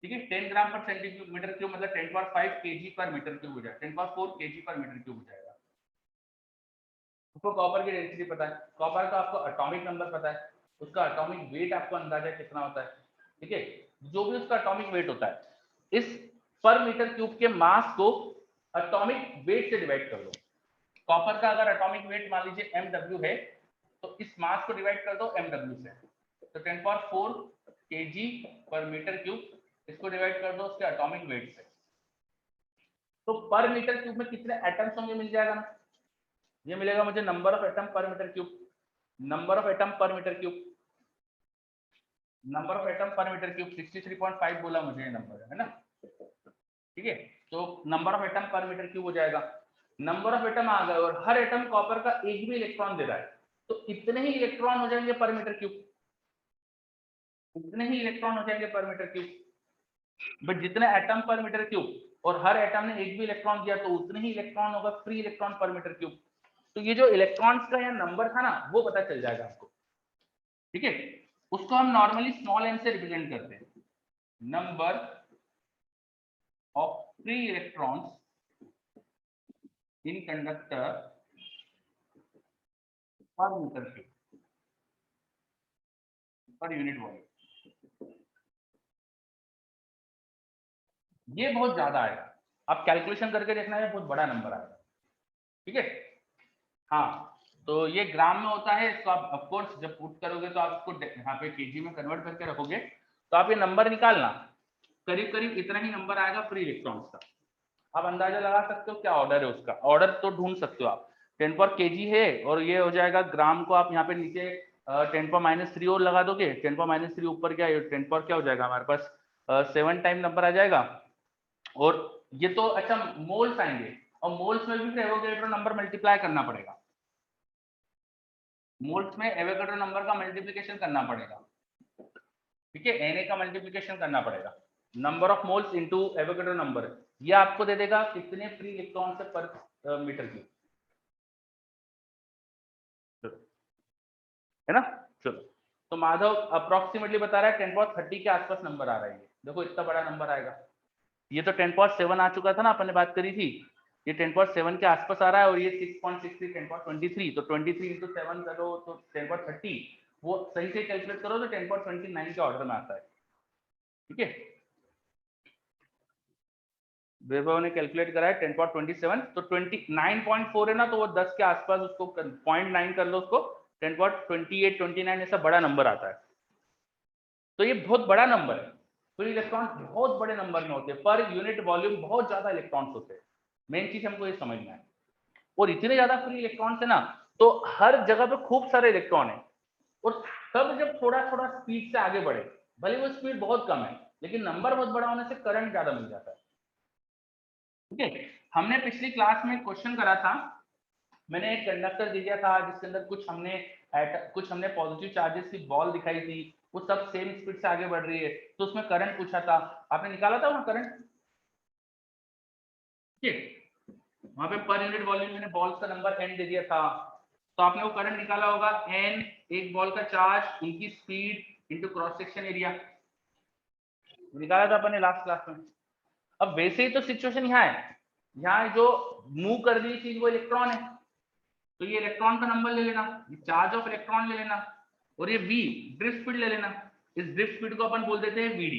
ठीक है। 10 ग्राम पर सेंटीमीटर क्यूब मतलब 10.5 kg पर मीटर क्यूब हो जाएगा, 10.4 kg पर मीटर क्यूब हो जाएगा। आपको कॉपर की डेंसिटी पता है, कॉपर का आपको एटॉमिक नंबर पता है, उसका एटॉमिक वेट आपको अंदाजा कितना होता है, ठीक है। जो भी उसका एटॉमिक वेट होता है, इस पर मीटर क्यूब के मास को एटॉमिक वेट से डिवाइड कर लो। कॉपर का अगर एटॉमिक वेट मान लीजिए mw है, तो इस मास को डिवाइड कर दो mw से, तो 10.4 kg पर मीटर क्यूब, इसको डिवाइड कर दो उसके एटॉमिक वेट से, तो पर मीटर क्यूब में कितने एटम्स होंगे मिल जाएगा ना, ये मिलेगा मुझे number of atom per metre cube, number of atom per metre cube, number of atom per metre cube 63.5 बोला मुझे ये नंबर है ना, ठीक है। तो number of atom per metre cube हो जाएगा, नंबर ऑफ एटम आ गए, और हर एटम कॉपर का एक भी इलेक्ट्रॉन दे रहा है, तो इतने ही इलेक्ट्रॉन हो जाएंगे पर मीटर क्यूब, इतने ही इलेक्ट्रॉन हो जाएंगे पर मीटर क्यूब। बट जितने एटम पर मीटर क्यूब और हर एटम ने एक भी इलेक्ट्रॉन दिया, तो उतने ही इलेक्ट्रॉन होगा फ्री इलेक्ट्रॉन पर मीटर क्यूब। तो ये जो इलेक्ट्रॉन्स का यहाँ नंबर था ना वो पता चल जाएगा आपको, ठीक है। उसको हम नॉर्मली स्मॉल एन से रिप्रेजेंट करते हैं, number of free electrons in conductor per metre cube per unit volume. ये बहुत ज्यादा आएगा, आप कैलकुलेशन करके देखना, है बहुत बड़ा नंबर आएगा, ठीक है। हाँ, तो ये ग्राम में होता है, इसको आप ऑफकोर्स जब पुट करोगे तो आप इसको यहाँ पे केजी में कन्वर्ट करके रखोगे, तो आप ये नंबर निकालना, करीब करीब इतना ही नंबर आएगा फ्री इलेक्ट्रॉन्स का। आप अंदाजा लगा सकते हो क्या ऑर्डर है उसका, ऑर्डर तो ढूंढ सकते हो आप। 10 पर केजी है और ये हो जाएगा ग्राम को, आप यहाँ पे नीचे 10 पर -3 और लगा दोगे, 10 पर -3 ऊपर क्या है, 10 पर क्या हो जाएगा हमारे पास 7 टाइम नंबर आ जाएगा। और ये तो अच्छा मोल्स आएंगे, और मोल्स में भी फिर एवोगैड्रो नंबर मल्टीप्लाई करना पड़ेगा, मोल्स में एवोगैड्रो नंबर का मल्टीप्लिकेशन करना पड़ेगा, ठीक है, Na का मल्टीप्लिकेशन करना पड़ेगा, number of moles into Avogadro number, ये आपको दे देगा कितने फ्री इलेक्ट्रॉन से पर मीटर क्यूब, है ना। चलो, तो माधव अप्रोक्सीमेटली बता रहा है 10.30 के आसपास नंबर आ रहा है, देखो इतना बड़ा नंबर आएगा। ये तो 10.7 आ चुका था ना, अपन ने बात करी थी, ये 10.7 के आसपास आ रहा है, और ये 6.63 10.23, तो 23 इंटू 7 करो तो 10.30, वो सही से कैलकुलेट करो तो 10.29 के ऑर्डर में आता है, ठीक है। वैभव ने कैलकुलेट करा है 10.27, तो 29.4 है ना, तो वो 10 के आसपास उसको 0.9 कर लो, उसको 10.28 29 ऐसा बड़ा नंबर आता है, तो ये बहुत बड़ा नंबर है। फ्री इलेक्ट्रॉन बहुत बड़े नंबर में होते हैं, पर यूनिट वॉल्यूम बहुत ज्यादा इलेक्ट्रॉन्स होते हैं, मेन चीज हमको ये समझना है। और इतने ज्यादा फ्री इलेक्ट्रॉन्स है ना, तो हर जगह पे खूब सारे इलेक्ट्रॉन है, और सब जब थोड़ा थोड़ा स्पीड से आगे बढ़े, भले वो स्पीड बहुत कम है, लेकिन नंबर बहुत बड़ा होने से करंट ज्यादा मिल जाता है। ठीक है, हमने पिछली क्लास में क्वेश्चन करा था, मैंने एक कंडक्टर दे दिया था जिसके अंदर कुछ हमने पॉजिटिव चार्जेस की बॉल दिखाई थी, वो सब सेम स्पीड से आगे बढ़ रही है, तो उसमें करंट पूछा था, आपने निकाला था वहां करंट। ठीक, वहां पे पर यूनिट वॉल्यूम मैंने बॉल्स का नंबर n दे दिया था, तो आपने वो करंट निकाला होगा, n एक बॉल का चार्ज, उनकी speed into cross section area, निकाला था अपने लास्ट क्लास में। अब वैसे ही तो सिचुएशन यहाँ है, यहाँ जो मूव कर रही चीज वो इलेक्ट्रॉन है, तो ये इलेक्ट्रॉन का नंबर ले लेना, ये चार्ज ऑफ इलेक्ट्रॉन ले लेना, और ये v ड्रिफ्ट स्पीड ले लेना। इस ड्रिफ्ट स्पीड को अपन बोल देते हैं vd,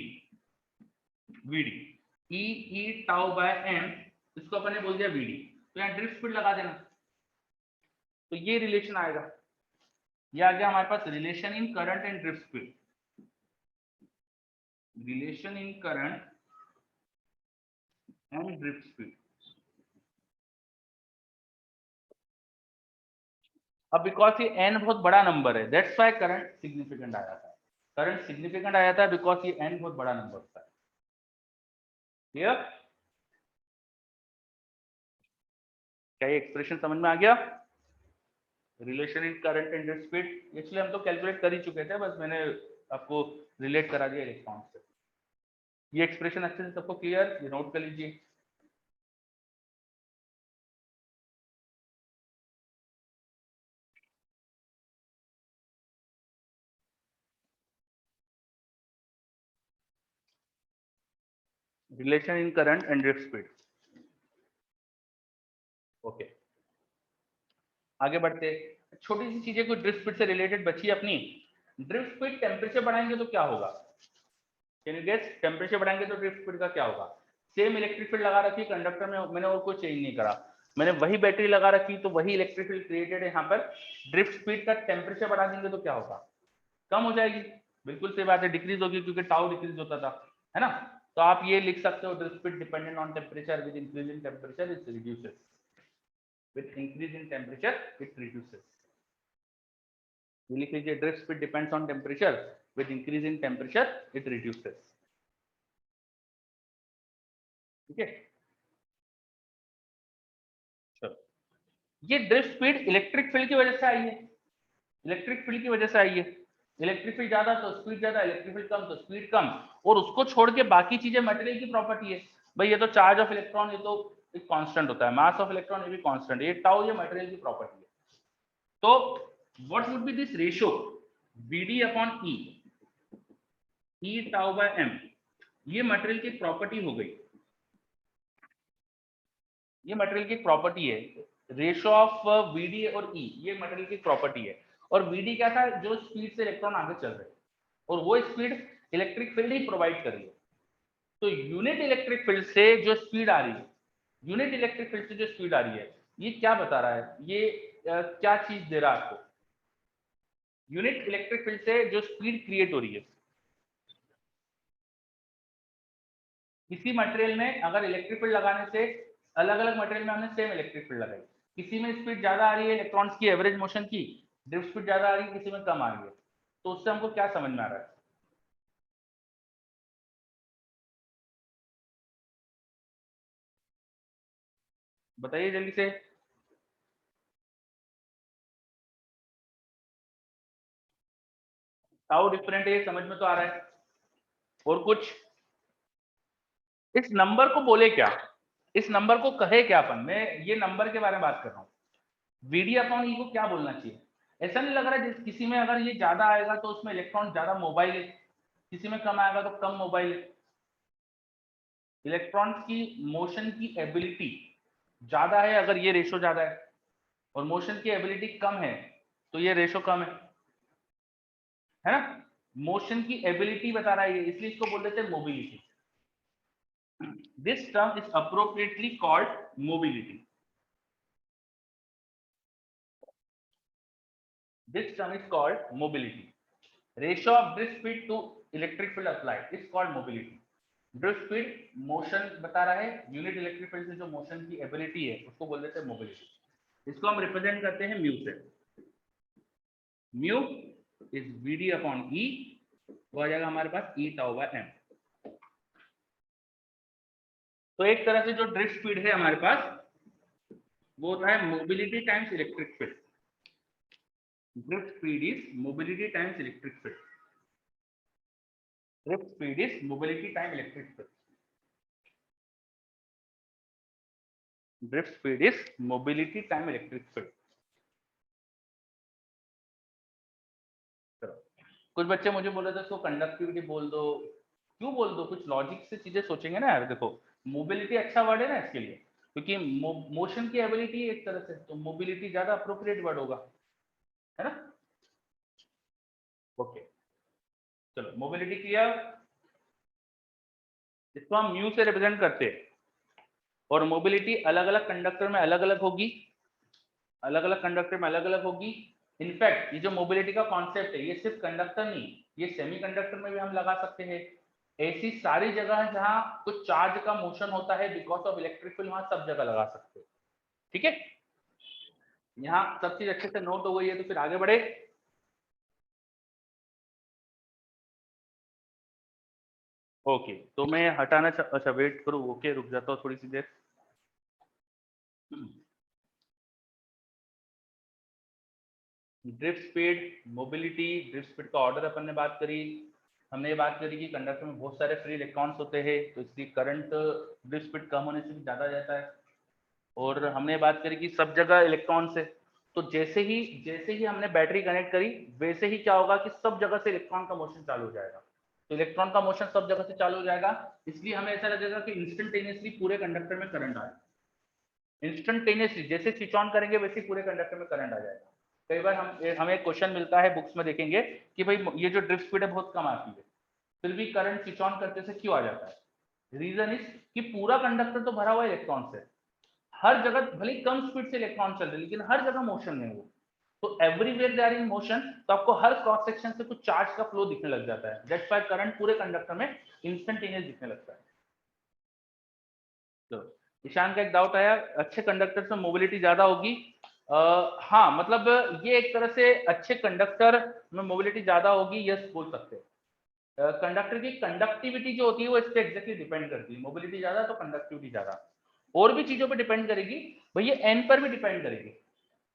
e tau by m, इसको अपन ने बोल दिया vd, तो यहाँ ड्रिफ्ट स्पीड लगा देना, तो ये रिलेशन आएगा, ये आ गया हमारे पास relation in current and drift speed, relation in current and drift speed. अब बिकॉज ये n बहुत बड़ा नंबर है, दैट्स व्हाई करंट सिग्निफिकेंट आ जाता है, करंट सिग्निफिकेंट आ जाता है बिकॉज ये n बहुत बड़ा नंबर होता है। क्लियर? क्या ये एक्सप्रेशन समझ में आ गया? Relation in current and drift speed, actually हम तो कैलकुलेट कर ही चुके थे, बस मैंने आपको रिलेट करा दिया इलेक्ट्रॉन से। ये एक्सप्रेशन अच्छे से सबको क्लियर, ये नोट कर लीजिए। Relation in current and drift speed. Okay, आगे बढ़ते, छोटी सी चीजें कुछ ड्रिफ्ट स्पीड से रिलेटेड बची अपनी। ड्रिफ्ट स्पीड टेम्परेचर बढ़ाएंगे तो क्या होगा? Can you guess? टेम्परेचर बढ़ाएंगे तो ड्रिफ्ट स्पीड का क्या होगा? सेम इलेक्ट्रिक फील्ड लगा रखी कंडक्टर में, मैंने और कोई चेंज नहीं करा, मैंने वही बैटरी लगा रखी, तो वही इलेक्ट्रिक फील्ड क्रिएटेड है यहाँ पर। ड्रिफ्ट स्पीड का टेम्परेचर बढ़ा देंगे तो क्या होगा? कम हो जाएगी, बिल्कुल सही बात है, डिक्रीज होगी, क्योंकि टाउ डिक्रीज होता था, है ना। तो आप ये लिख सकते हो, drift speed dependent on temperature, with increase in temperature it reduces, with increase in temperature it reduces. ये लिख लीजिए, drift speed depends on temperature, with increase in temperature it reduces. ठीक है, चलो, ये ड्रिफ्ट स्पीड इलेक्ट्रिक फील्ड की वजह से आई है, इलेक्ट्रिक फील्ड की वजह से आई है। इलेक्ट्रिक फील्ड ज्यादा तो स्पीड ज्यादा, इलेक्ट्रिक फील्ड कम तो स्पीड कम, और उसको छोड़ के बाकी चीजें मटेरियल की प्रॉपर्टी है। भाई ये तो चार्ज ऑफ इलेक्ट्रॉन, ये तो एक कांस्टेंट होता है, मास ऑफ इलेक्ट्रॉन ये भी कांस्टेंट है, ये टाउ ये मटेरियल की प्रॉपर्टी है। तो what would be this ratio, Vd upon E tau by m, ये मटेरियल की प्रॉपर्टी हो गई, ये मटेरियल की प्रॉपर्टी है, रेशियो ऑफ Vd और E, ये मटेरियल की प्रॉपर्टी है। और Vd क्या था? जो स्पीड से इलेक्ट्रॉन आगे चल रहे हैं, और वो स्पीड इलेक्ट्रिक फील्ड ही प्रोवाइड कर रही है। तो यूनिट इलेक्ट्रिक फील्ड से जो स्पीड आ रही है, यूनिट इलेक्ट्रिक फील्ड से जो स्पीड आ रही है, ये क्या बता रहा है? ये क्या चीज दे रहा है आपको? यूनिट इलेक्ट्रिक फील्ड से जो स्पीड क्रिएट हो रही है, किसी मटेरियल में अगर इलेक्ट्रिक फील्ड लगाने से, अलग अलग मटेरियल में हमने सेम इलेक्ट्रिक फील्ड लगाई, किसी में स्पीड ज्यादा आ रही है इलेक्ट्रॉन्स की एवरेज मोशन की, ड्रिफ्ट स्पीड ज्यादा आ रही है, किसी में कम आ रही है, तो उससे हमको क्या समझ में आ रहा है? बताइए जल्दी से। टाउ डिफरेंट है, समझ में तो आ रहा है, और कुछ? इस नंबर को बोले क्या, इस नंबर को कहे क्या अपन? मैं ये नंबर के बारे में बात कर रहा हूँ, Vd अपॉन E को क्या बोलना चाहिए? ऐसा नहीं लग रहा है किसी में अगर ये ज्यादा आएगा तो उसमें इलेक्ट्रॉन ज्यादा मोबाइल है, किसी में कम आएगा तो कम मोबाइल है। इलेक्ट्रॉन की मोशन की एबिलिटी ज्यादा है अगर ये रेशो ज्यादा है, और मोशन की एबिलिटी कम है तो ये रेशो कम है ना। मोशन की एबिलिटी बता रहा है ये, इसलिए इसको बोल देते हैं mobility. This term is appropriately called mobility, this term is called mobility. Ratio of drift speed to electric field applied is called mobility. Drift speed motion बता रहा है, यूनिट इलेक्ट्रिक फील्ड से जो मोशन की एबिलिटी है उसको बोल देते हैं मोबिलिटी। इसको हम रिप्रेजेंट करते हैं म्यू से, mu is Vd upon E, वो आ जाएगा हमारे पास E टाउ बाय m। तो एक तरह से जो ड्रिफ्ट स्पीड है हमारे पास वो होता है mobility times electric field. Drift speed is mobility times electric field. Drift speed is mobility time electric field. Drift speed is mobility time electric field. कुछ बच्चे मुझे बोल रहे थे इसको कंडक्टिविटी बोल दो। क्यों बोल दो, कुछ लॉजिक से चीजें सोचेंगे ना यार। देखो मोबिलिटी अच्छा वर्ड है ना इसके लिए, क्योंकि मोशन की एबिलिटी एक तरह से, तो मोबिलिटी ज्यादा अप्रोप्रिएट वर्ड होगा, है ना। ओके चलो मोबिलिटी किया, इसको हम म्यू से रिप्रेजेंट करते हैं। और मोबिलिटी अलग अलग कंडक्टर में अलग अलग होगी, अलग अलग कंडक्टर में अलग अलग होगी। इनफैक्ट ये जो मोबिलिटी का कॉन्सेप्ट है ये सिर्फ कंडक्टर नहीं, ये सेमीकंडक्टर में भी हम लगा सकते हैं। ऐसी सारी जगह है जहां कुछ चार्ज का मोशन होता है बिकॉज ऑफ इलेक्ट्रिक फील्ड, वहां सब जगह लगा सकते हो। ठीक है, यहाँ सब चीज अच्छे से नोट हो गई है, तो फिर आगे बढ़े। ओके तो मैं हटाना अच्छा वेट करूँ, ओके रुक जाता हूँ थोड़ी सी देर। Drift speed, mobility, drift speed का ऑर्डर अपन ने बात करी। हमने ये बात करी कि कंडक्टर में बहुत सारे फ्री इलेक्ट्रॉन्स होते हैं, तो इसकी करंट ड्रिफ्ट स्पीड कम होने से भी ज्यादा जाता है। और हमने बात करी कि सब जगह इलेक्ट्रॉन्स है, तो जैसे ही हमने बैटरी कनेक्ट करी वैसे ही क्या होगा कि सब जगह से इलेक्ट्रॉन का मोशन चालू हो जाएगा। तो इलेक्ट्रॉन का मोशन सब जगह से चालू हो जाएगा, इसलिए हमें ऐसा लगेगा कि इंस्टेंटेनियसली पूरे कंडक्टर में करंट आए। इंस्टेंटेनियसली जैसे स्विच ऑन करेंगे वैसे पूरे कंडक्टर में करंट आ जाएगा। कई बार हमें क्वेश्चन मिलता है बुक्स में देखेंगे कि भाई ये जो ड्रिफ्ट स्पीड है बहुत कम आती है, फिर भी करंट स्विच ऑन करते से क्यों आ जाता है। रीजन इज कि पूरा कंडक्टर तो भरा हुआ इलेक्ट्रॉन से, हर जगह भले कम स्पीड से इलेक्ट्रॉन चल रहे लेकिन हर जगह मोशन में वो, तो everywhere they are in motion, तो आपको हर क्रॉस सेक्शन से कुछ चार्ज का फ्लो दिखने लग जाता है। दैट्स व्हाई करंट पूरे कंडक्टर में इंस्टेंटेनियस दिखने लगता है। तो ईशान का एक डाउट आया, अच्छे कंडक्टर से मोबिलिटी ज्यादा होगी। हाँ मतलब ये एक तरह से अच्छे कंडक्टर में मोबिलिटी ज्यादा होगी, यस बोल सकते हैं। कंडक्टर की कंडक्टिविटी जो होती है वो इस पे एग्जैक्टली डिपेंड करती है, मोबिलिटी ज्यादा तो कंडक्टिविटी ज्यादा। और भी चीजों पे डिपेंड करेगी, भैया एन पर भी डिपेंड करेगी।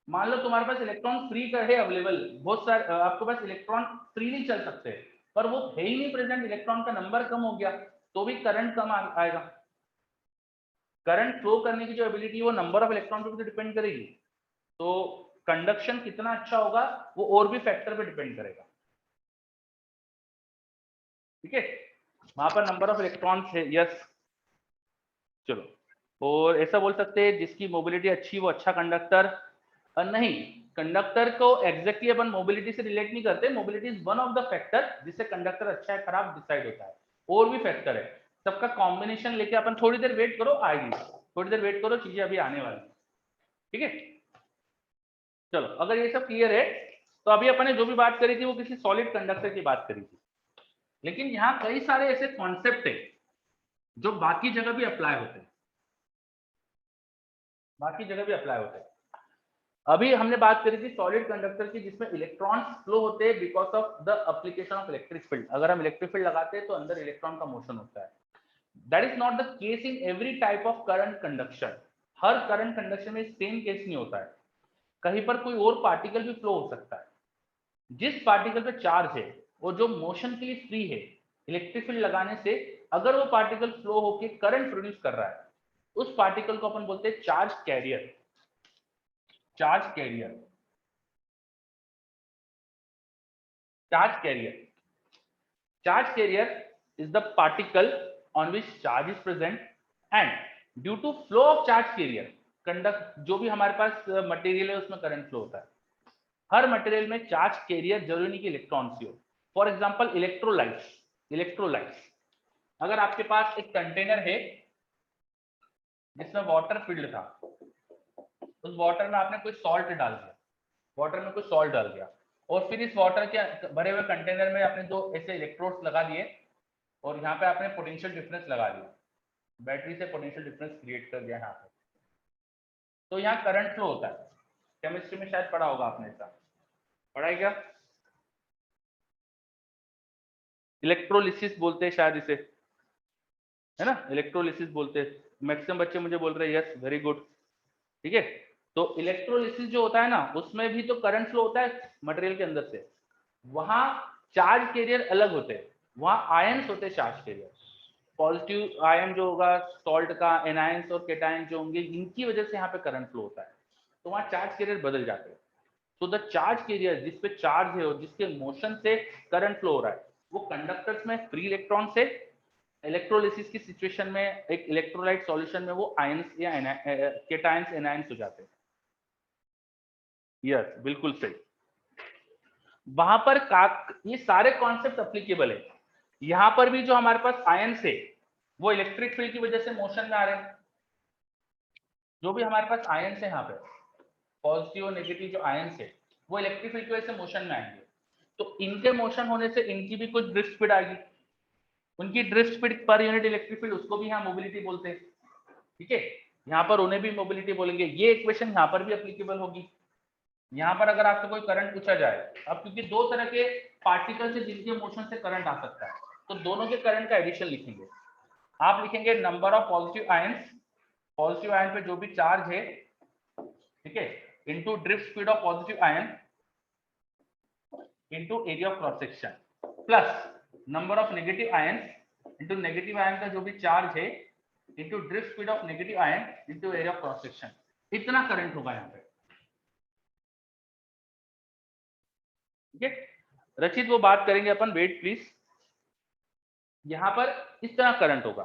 मान लो तुम्हारे पास इलेक्ट्रॉन फ्री का है अवेलेबल, बहुत सारे आपके पास इलेक्ट्रॉन फ्रीली चल सकते हैं, पर वो है ही नहीं प्रेजेंट, इलेक्ट्रॉन का नंबर कम हो गया, तो भी करंट कम आएगा। करंट फ्लो करने की जो एबिलिटी है वो नंबर ऑफ इलेक्ट्रॉन पे भी डिपेंड करेगी। तो कंडक्शन कितना अच्छा होगा वो और भी फैक्टर पे डिपेंड करेगा। ठीक है, वहां पर नंबर ऑफ इलेक्ट्रॉन्स है, यस। चलो और ऐसा बोल सकते हैं जिसकी मोबिलिटी अच्छी वो अच्छा कंडक्टर। नहीं, कंडक्टर को एग्जैक्टली अपन मोबिलिटी से रिलेट नहीं करते, mobility is one of the factor जिससे कंडक्टर अच्छा है खराब डिसाइड होता है। और भी फैक्टर है, सबका कॉम्बिनेशन लेके अपन थोड़ी देर वेट करो, आएगी थोड़ी देर वेट करो, चीजें अभी आने वाली। ठीक है, चलो अगर ये सब क्लियर है तो अभी अपन ने जो भी बात करी थी वो किसी सॉलिड कंडक्टर की बात करी थी, लेकिन यहाँ कई सारे ऐसे कॉन्सेप्ट है जो बाकी जगह भी अप्लाई होते हैं, बाकी जगह भी अप्लाई होते हैं। अभी हमने बात करी थी सॉलिड कंडक्टर की जिसमें इलेक्ट्रॉन फ्लो होते हैं because of the application of electric field. अगर हम इलेक्ट्रिक फील्ड लगाते हैं तो अंदर इलेक्ट्रॉन का मोशन होता है। That is not the case in every type of current conduction. Her current conduction में सेम केस नहीं होता है, कहीं पर कोई और पार्टिकल भी फ्लो हो सकता है। जिस पार्टिकल पे चार्ज है वो जो मोशन के लिए फ्री है, इलेक्ट्रिक फील्ड लगाने से अगर वो पार्टिकल फ्लो होकर करंट प्रोड्यूस कर रहा है, उस पार्टिकल को अपन बोलते हैं charge carrier. Charge carrier, charge carrier, charge carrier is the particle on which charge is present and due to flow of charge carrier conduct जो भी हमारे पास मटेरियल है उसमें करंट फ्लो होता है। हर मटेरियल में चार्ज कैरियर जरूरी नहीं कि इलेक्ट्रॉन्स ही हो। फॉर एग्जांपल इलेक्ट्रोलाइट्स, इलेक्ट्रोलाइट्स अगर आपके पास एक कंटेनर है जिसमें वाटर फिल्ड था, उस वाटर में आपने कोई सॉल्ट डाल दिया, वाटर में कुछ सॉल्ट डाल दिया, और फिर इस वाटर के भरे हुए कंटेनर में आपने दो ऐसे इलेक्ट्रोड्स लगा दिए और यहाँ पे आपने पोटेंशियल डिफरेंस लगा दिया, बैटरी से पोटेंशियल डिफरेंस क्रिएट कर दिया यहाँ पे, तो यहाँ करंट फ्लो होता है। केमिस्ट्री में शायद पढ़ा होगा आपने, ऐसा पढ़ा है क्या? इलेक्ट्रोलिसिस बोलते हैं शायद इसे। है ना, इलेक्ट्रोलिसिस बोलते हैं। मैक्सिमम बच्चे मुझे बोल रहे हैं यस वेरी गुड, ठीक है। तो इलेक्ट्रोलिसिस जो होता है ना, उसमें भी तो करंट फ्लो होता है मटेरियल के अंदर से। वहां चार्ज कैरियर अलग होते हैं, वहां आयंस होते हैं चार्ज कैरियर। पॉजिटिव आयन जो होगा सॉल्ट का, एनायंस और केटायन जो होंगे, इनकी वजह से यहाँ पे करंट फ्लो होता है, तो वहां चार्ज कैरियर बदल जाते हैं। तो द चार्ज कैरियर जिसपे चार्ज है और जिसके मोशन से करंट फ्लो हो रहा है, वो कंडक्टर्स में फ्री इलेक्ट्रॉन से, इलेक्ट्रोलिसिस की सिचुएशन में एक इलेक्ट्रोलाइट सॉल्यूशन में वो आयंस या केटायंस एनायंस हो जाते हैं। यस बिल्कुल सही। वहां पर ये सारे कॉन्सेप्ट अप्लीकेबल है। यहां पर भी जो हमारे पास आयंस है वो इलेक्ट्रिक फील्ड की वजह से मोशन में आ रहे हैं। जो भी हमारे पास आयंस है यहाँ पे, पॉजिटिव और नेगेटिव जो आयंस है, वो इलेक्ट्रिक फील्ड की वजह से मोशन में आएंगे। तो इनके मोशन होने से इनकी भी कुछ ड्रिफ्ट स्पीड आएगी। उनकी drift speed per unit electric field, उसको भी यहाँ मोबिलिटी बोलते हैं, ठीक है। यहाँ पर उन्हें भी मोबिलिटी बोलेंगे। ये इक्वेशन यहाँ पर भी अप्लीकेबल होगी। यहाँ पर अगर आपसे कोई करंट पूछा जाए, अब क्योंकि दो तरह के पार्टिकल से जिनके मोशन से करंट आ सकता है, तो दोनों के करंट का एडिशन लिखेंगे। आप लिखेंगे number of positive ions, positive ion पे जो भी चार्ज है, ठीक है, into drift speed of positive ion into area of cross section, plus number of negative ions into negative ion का जो भी चार्ज है into drift speed of negative ion into area of cross section. इतना current होगा यहाँ पे, ठीक है। रचित वो बात करेंगे अपन, वेट प्लीज। यहां पर इस तरह करंट होगा,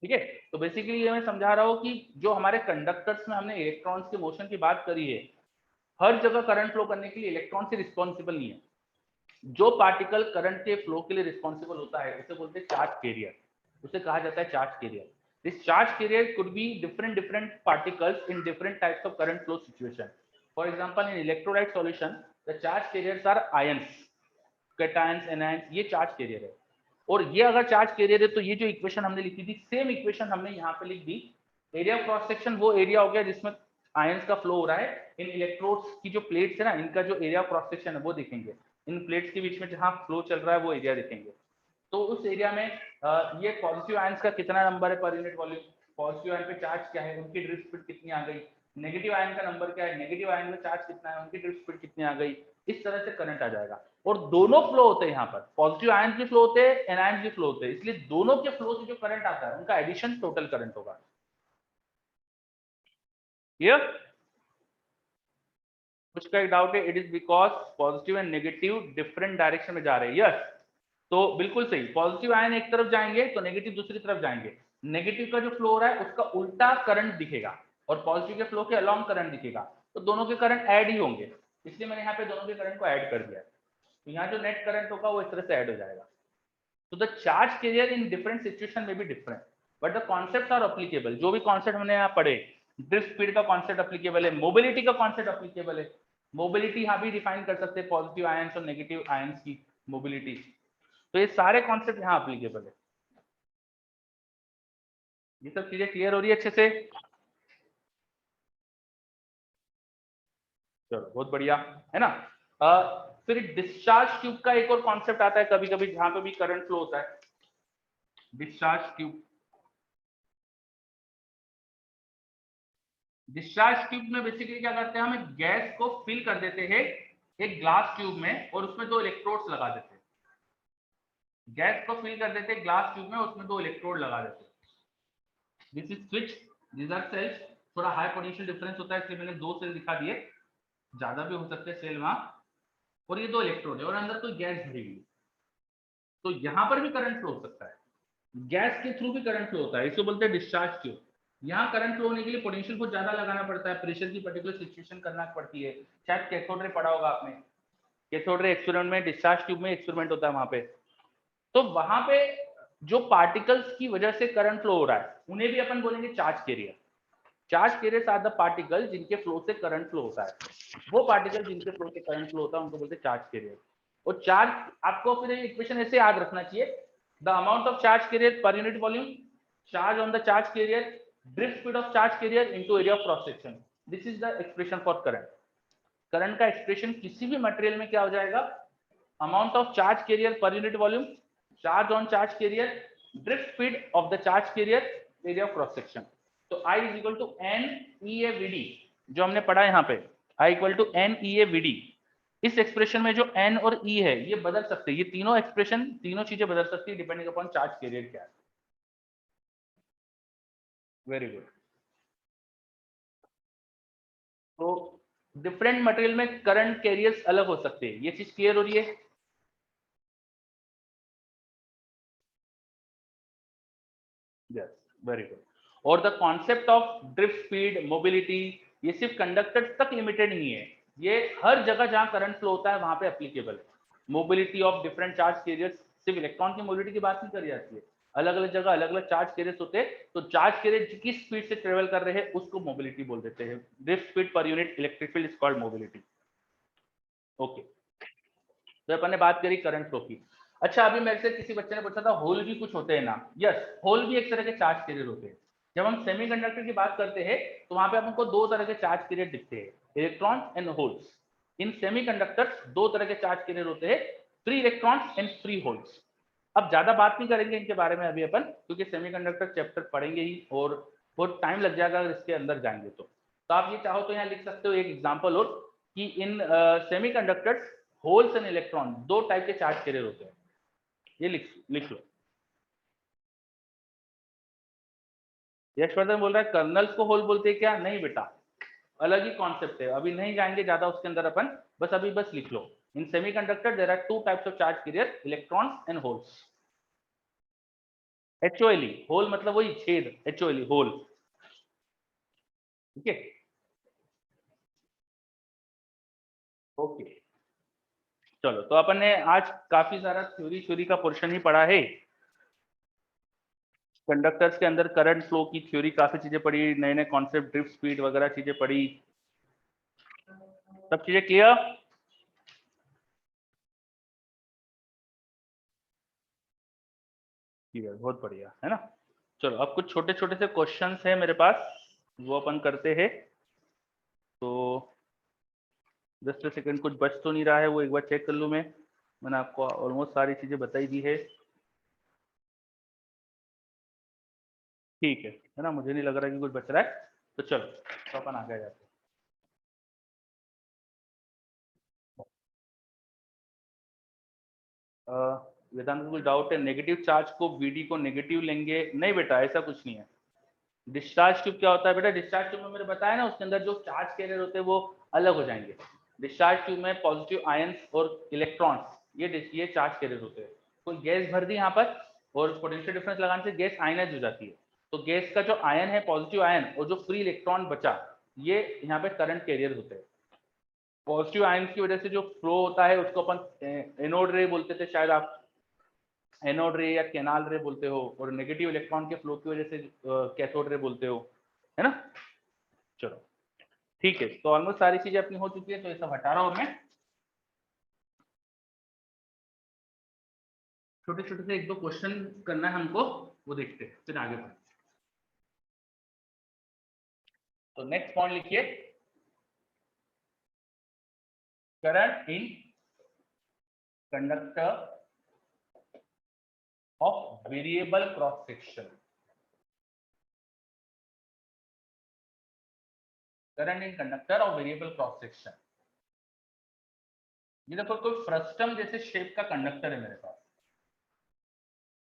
ठीक है। तो बेसिकली ये मैं समझा रहा हूं कि जो हमारे कंडक्टर्स में हमने इलेक्ट्रॉन्स के मोशन की बात करी है, हर जगह करंट फ्लो करने के लिए इलेक्ट्रॉन से रिस्पॉन्सिबल नहीं है। जो पार्टिकल करंट के फ्लो के लिए रिस्पॉन्सिबल होता है उसे बोलते हैं चार्ज कैरियर, उसे कहा जाता है charge carrier. This charge carrier could be different particles in different types of current flow situation. For example, in electrolyte solution the charge carriers are ions, cations, anions, ये चार्ज कैरियर है। और ये अगर charge carrier है तो ये जो equation हमने लिखी थी, सेम इक्वेशन हमने यहाँ पे लिख दी। एरिया ऑफ क्रॉस सेक्शन वो एरिया हो गया जिसमें आयंस का फ्लो हो रहा है। इन इलेक्ट्रोड्स की जो प्लेट्स है ना, इनका जो एरिया ऑफ क्रॉस सेक्शन है वो देखेंगे। इन प्लेट्स के बीच में जहां फ्लो चल रहा है वो एरिया देखेंगे। तो उस एरिया में ये पॉजिटिव आयंस का कितना नंबर है पर यूनिट वॉल्यूम, पॉजिटिव आयन पे चार्ज क्या है, उनकी ड्रिफ्ट स्पीड कितनी आ गई, नेगेटिव आयन का नंबर क्या है, नेगेटिव आयन में चार्ज कितना है, उनकी ड्रिफ्ट स्पीड कितनी आ गई। इस तरह से करंट आ जाएगा। और दोनों फ्लो होते हैं यहाँ पर, पॉजिटिव आयन भी फ्लो होते हैं, एनायंस भी फ्लो होते हैं, इसलिए दोनों के फ्लो से जो करंट आता है उनका एडिशन टोटल करंट होगा। ये कुछ का एक डाउट है? It is because positive and negative different direction में जा रहे हैं। यस, तो बिल्कुल सही। पॉजिटिव आयन एक तरफ जाएंगे तो नेगेटिव दूसरी तरफ जाएंगे। नेगेटिव का जो फ्लो हो रहा है उसका उल्टा करंट दिखेगा और पॉजिटिव के फ्लो के अलॉन्ग करंट दिखेगा, तो दोनों के करंट ऐड ही होंगे। इसलिए मैंने यहाँ पे दोनों के करंट को ऐड कर दिया। तो यहाँ जो नेट करंट होगा वो इस तरह से ऐड हो जाएगा। तो the charge carrier in different situation में भी different, but the concept are applicable. जो भी कॉन्सेप्ट हमने यहाँ पढ़े, ड्रिफ्ट स्पीड का कॉन्सेप्ट अप्लीकेबल है, मोबिलिटी का कॉन्सेप्ट अप्लीकेबल है। मोबिलिटी यहाँ भी डिफाइन कर सकते हैं, पॉजिटिव आयंस और नेगेटिव आयंस की मोबिलिटी। तो ये सारे कॉन्सेप्ट यहाँ अप्लीकेबल है। ये सब चीजें क्लियर हो रही है अच्छे से? चलो बहुत बढ़िया, है ना। फिर डिस्चार्ज ट्यूब का एक और कॉन्सेप्ट आता है कभी कभी, जहां पे भी करंट फ्लो होता है। डिस्चार्ज ट्यूब, डिस्चार्ज ट्यूब में बेसिकली क्या करते हैं, हम एक गैस को फिल कर देते हैं एक ग्लास ट्यूब में और उसमें दो इलेक्ट्रोड्स लगा देते हैं। गैस को फिल कर देते हैं ग्लास ट्यूब में, उसमें दो इलेक्ट्रोड लगा देते हैं। This is switch, this are cells. थोड़ा हाई पोटेंशियल डिफरेंस होता है इसलिए मैंने दो सेल दिखा दिए, ज्यादा भी हो सकते हैं सेल वहां। और ये दो इलेक्ट्रोड है और अंदर कोई गैस भरी हुई, तो यहां पर भी करंट फ्लो हो सकता है। गैस के थ्रू भी करंट फ्लो होता है, इसको बोलते हैं डिस्चार्ज ट्यूब। यहाँ करंट फ्लो होने के लिए पोटेंशियल को ज्यादा लगाना पड़ता है, प्रेशर की पर्टिकुलर सिचुएशन करना पड़ती है। शायद कैथोड रे पढ़ा होगा आपने, कैथोड रे एक्सपेरिमेंट में, डिस्चार्ज ट्यूब में एक्सपेरिमेंट होता है वहां पे। तो वहां पे जो पार्टिकल्स की वजह से करंट फ्लो हो रहा है उन्हें भी अपन बोलेंगे charge carrier. Charge carriers are the particle जिनके फ्लो से करंट फ्लो होता है। वो पार्टिकल जिनके फ्लो से करंट फ्लो होता है उनको बोलते हैं चार्ज कैरियर। और चार्ज, आपको फिर इक्वेशन ऐसे याद रखना चाहिए, the amount of charge carrier per unit volume, charge on the charge carrier, drift speed of charge carrier into area of cross section. This is the expression for current. Current का expression किसी भी material में क्या हो जाएगा, amount of charge carrier per unit volume, charge on charge carrier, drift speed of the charge carrier, area of cross section. तो I is equal to N E A V D जो हमने पढ़ा यहाँ पे, I equal to N E A V D. इस expression में जो n और e है ये बदल सकते हैं, ये तीनों एक्सप्रेशन, तीनों चीजें बदल सकती है डिपेंडिंग अपॉन चार्ज कैरियर क्या है। Very good. तो डिफरेंट मटेरियल में करंट कैरियर्स अलग हो सकते हैं, ये चीज क्लियर हो रही है? Yes, very good. और the concept of drift speed, mobility, ये सिर्फ कंडक्टर तक लिमिटेड नहीं है, ये हर जगह जहां करंट फ्लो होता है वहां पे एप्लीकेबल है। Mobility of different charge carriers, सिर्फ इलेक्ट्रॉन की मोबिलिटी की बात नहीं करी जाती है, अलग अलग जगह अलग अलग चार्ज कैरियर्स होते हैं, तो चार्ज कैरियर किस स्पीड से ट्रेवल कर रहे हैं उसको मोबिलिटी बोल देते हैं। Drift speed per unit electric field is called mobility. Okay, तो अपन ने बात करी करंट फ्लो की। अच्छा, अभी मेरे से किसी बच्चे ने पूछा था होल भी कुछ होते हैं ना? यस, होल भी एक तरह के चार्ज कैरियर होते हैं। जब हम सेमीकंडक्टर की बात करते हैं तो वहां पे हमको दो तरह के चार्ज कैरियर दिखते हैं, electron and holes. In semiconductors दो तरह के चार्ज कैरियर होते हैं, free electrons and free holes. अब ज्यादा बात नहीं करेंगे इनके बारे में अभी अपन, क्योंकि सेमीकंडक्टर चैप्टर पढ़ेंगे ही और बहुत टाइम लग जाएगा अगर इसके अंदर जाएंगे तो आप ये चाहो तो यहाँ लिख सकते हो एक एग्जाम्पल और, कि इन सेमीकंडक्टर्स होल्स एंड इलेक्ट्रॉन दो टाइप के चार्ज कैरियर होते हैं। ये लिख लो। यशवर्धन बोल रहा है कर्नल्स को होल बोलते हैं क्या? नहीं बेटा, अलग ही कॉन्सेप्ट है, अभी नहीं जाएंगे ज्यादा उसके अंदर अपन, बस अभी बस लिख लो। In semiconductor there are two types of charge carrier, electrons and holes. HOLE, hole मतलब वही छेद, HOLE होल। ठीक है, ओके। चलो, तो अपन ने आज काफी सारा थ्योरी का पोर्शन ही पढ़ा है। कंडक्टर्स के अंदर करंट फ्लो की थ्योरी काफी चीजें पढ़ी, नए नए कॉन्सेप्ट, ड्रिफ्ट स्पीड वगैरह चीजें पढ़ी। सब चीजें क्लियर? क्लियर, बहुत बढ़िया है ना। चलो, अब कुछ छोटे छोटे से क्वेश्चंस है मेरे पास, वो अपन करते हैं। तो 10 सेकंड, कुछ बच तो नहीं रहा है वो एक बार चेक कर लूं मैं। मैंने आपको ऑलमोस्ट सारी चीजें बताई दी है। ठीक है ना, मुझे नहीं लग रहा कि कुछ बच रहा है, तो चलो तो अपन आगे जाते हैं। वेदांत, कुछ डाउट है? नेगेटिव चार्ज को वीडी को नेगेटिव लेंगे? नहीं बेटा, ऐसा कुछ नहीं है। डिस्चार्ज ट्यूब क्या होता है बेटा? डिस्चार्ज ट्यूब में मैंने बताया ना, उसके अंदर जो चार्ज कैरियर होते हैं वो अलग हो जाएंगे। डिस्चार्ज ट्यूब में पॉजिटिव आयंस और इलेक्ट्रॉन्स, ये चार्ज कैरियर होते हैं। कोई गैस भर दी यहाँ पर और पोटेंशियल डिफरेंस लगाने से गैस आयनाइज हो जाती है, तो गैस का जो आयन है पॉजिटिव आयन और जो फ्री इलेक्ट्रॉन बचा, ये यहाँ पे करंट कैरियर होते हैं। पॉजिटिव आयन की वजह से जो फ्लो होता है उसको अपन एनोड रे बोलते थे, शायद आप एनोड रे या कैनाल रे बोलते हो, और नेगेटिव इलेक्ट्रॉन के फ्लो की वजह से कैथोड रे बोलते हो, है ना। चलो ठीक है, तो ऑलमोस्ट सारी चीजें अपनी हो चुकी है, तो ये सब हटा रहा हूं मैं। छोटे छोटे से एक दो क्वेश्चन करना है हमको, वो देखते हैं फिर आगे बढ़ते। तो नेक्स्ट पॉइंट लिखिए, current in conductor of variable cross section. Current in conductor of variable cross section. ये देखो, कोई फ्रस्टम जैसे शेप का कंडक्टर है मेरे पास,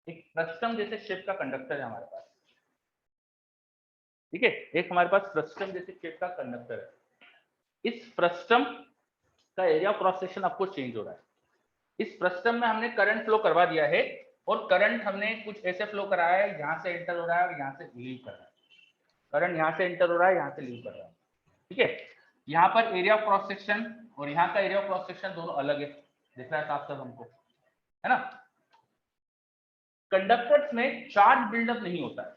एक फ्रस्टम जैसे शेप का कंडक्टर है हमारे पास। ठीक है, एक हमारे पास फ्रस्टम जैसे शेप का कंडक्टर है। इस फ्रस्टम का एरिया ऑफ क्रॉस सेक्शन आपको चेंज हो रहा है। इस फ्रस्टम में हमने करंट फ्लो करवा दिया है, और करंट हमने कुछ ऐसे फ्लो कराया है, यहां से एंटर हो रहा है और यहां से लीव कर रहा है। करंट यहां से एंटर हो रहा है, यहां से लीव कर रहा है। ठीक है, यहाँ पर एरिया ऑफ क्रॉस सेक्शन और यहाँ का एरिया ऑफ क्रॉस सेक्शन दोनों अलग है, दिख रहा है साफ साफ हमको, है ना। कंडक्टर्स में चार्ज बिल्डअप नहीं होता है,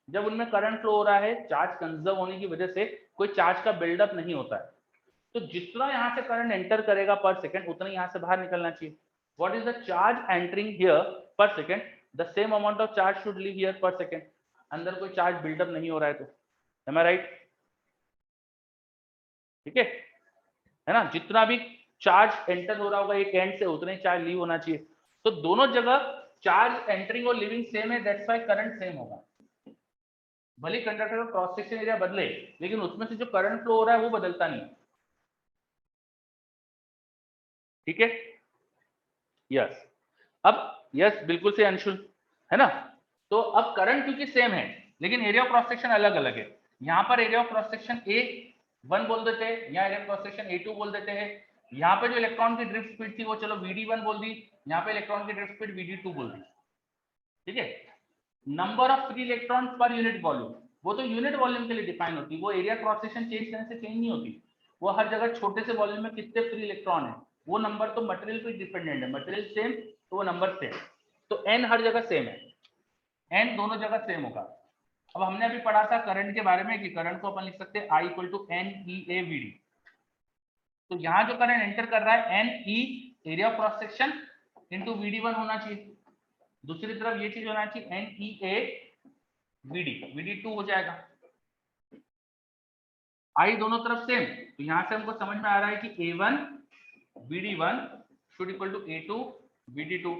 जब उनमें करंट फ्लो हो रहा है चार्ज कंजर्व होने की वजह से कोई चार्ज का बिल्डअप नहीं होता है। तो जितना यहाँ से करंट एंटर करेगा पर सेकंड, उतना ही यहाँ से बाहर निकलना चाहिए। What is the charge entering here per second? The same amount of charge should leave here per second. अंदर कोई चार्ज बिल्डअप नहीं हो रहा है, तो एम आई राइट? ठीक है ना, जितना भी चार्ज एंटर हो रहा होगा एक एंड से, उतना ही चार्ज लीव होना चाहिए। तो दोनों जगह चार्ज एंटरिंग और लिविंग सेम है, दैट्स व्हाई करंट सेम होगा। भले कंडक्टर का क्रॉस सेक्शन एरिया बदले, लेकिन उसमें से जो करंट फ्लो हो रहा है वो बदलता नहीं। ठीक है, यस। अब यस बिल्कुल से अंशुल, है ना। तो अब करंट क्योंकि सेम है, लेकिन एरिया ऑफ क्रॉस सेक्शन अलग अलग है। यहाँ पर area of cross section A1 बोल देते हैं, यहाँ area of cross section A2 बोल देते हैं। यहाँ पे जो इलेक्ट्रॉन की ड्रिफ्ट स्पीड थी वो चलो VD1 बोल दी, यहाँ पे इलेक्ट्रॉन की ड्रिफ्ट स्पीड VD2 बोल दी। ठीक है, number of free electron per unit volume, वो तो यूनिट वॉल्यूम के लिए डिफाइन होती है, वो एरिया क्रॉस सेक्शन चेंज करने से चेंज नहीं होती। वो हर जगह छोटे से वॉल्यूम में कितने फ्री इलेक्ट्रॉन है, वो नंबर तो मटेरियल पे डिपेंडेंट है, मटेरियल सेम तो वो नंबर सेम। तो n हर जगह सेम है, n दोनों जगह सेम होगा। अब हमने अभी पढ़ा था करंट के बारे में कि करंट को अपन लिख सकते हैं I = NEAVD। तो यहाँ जो करंट एंटर कर रहा है NE area of cross section into VD1 होना चाहिए, दूसरी तरफ ये चीज होना चाहिए NEA VD2 हो जाएगा। I दोनों तरफ सेम, तो यहाँ से हमको समझ में आ रहा है कि A1 VD1 should equal to A2 VD2,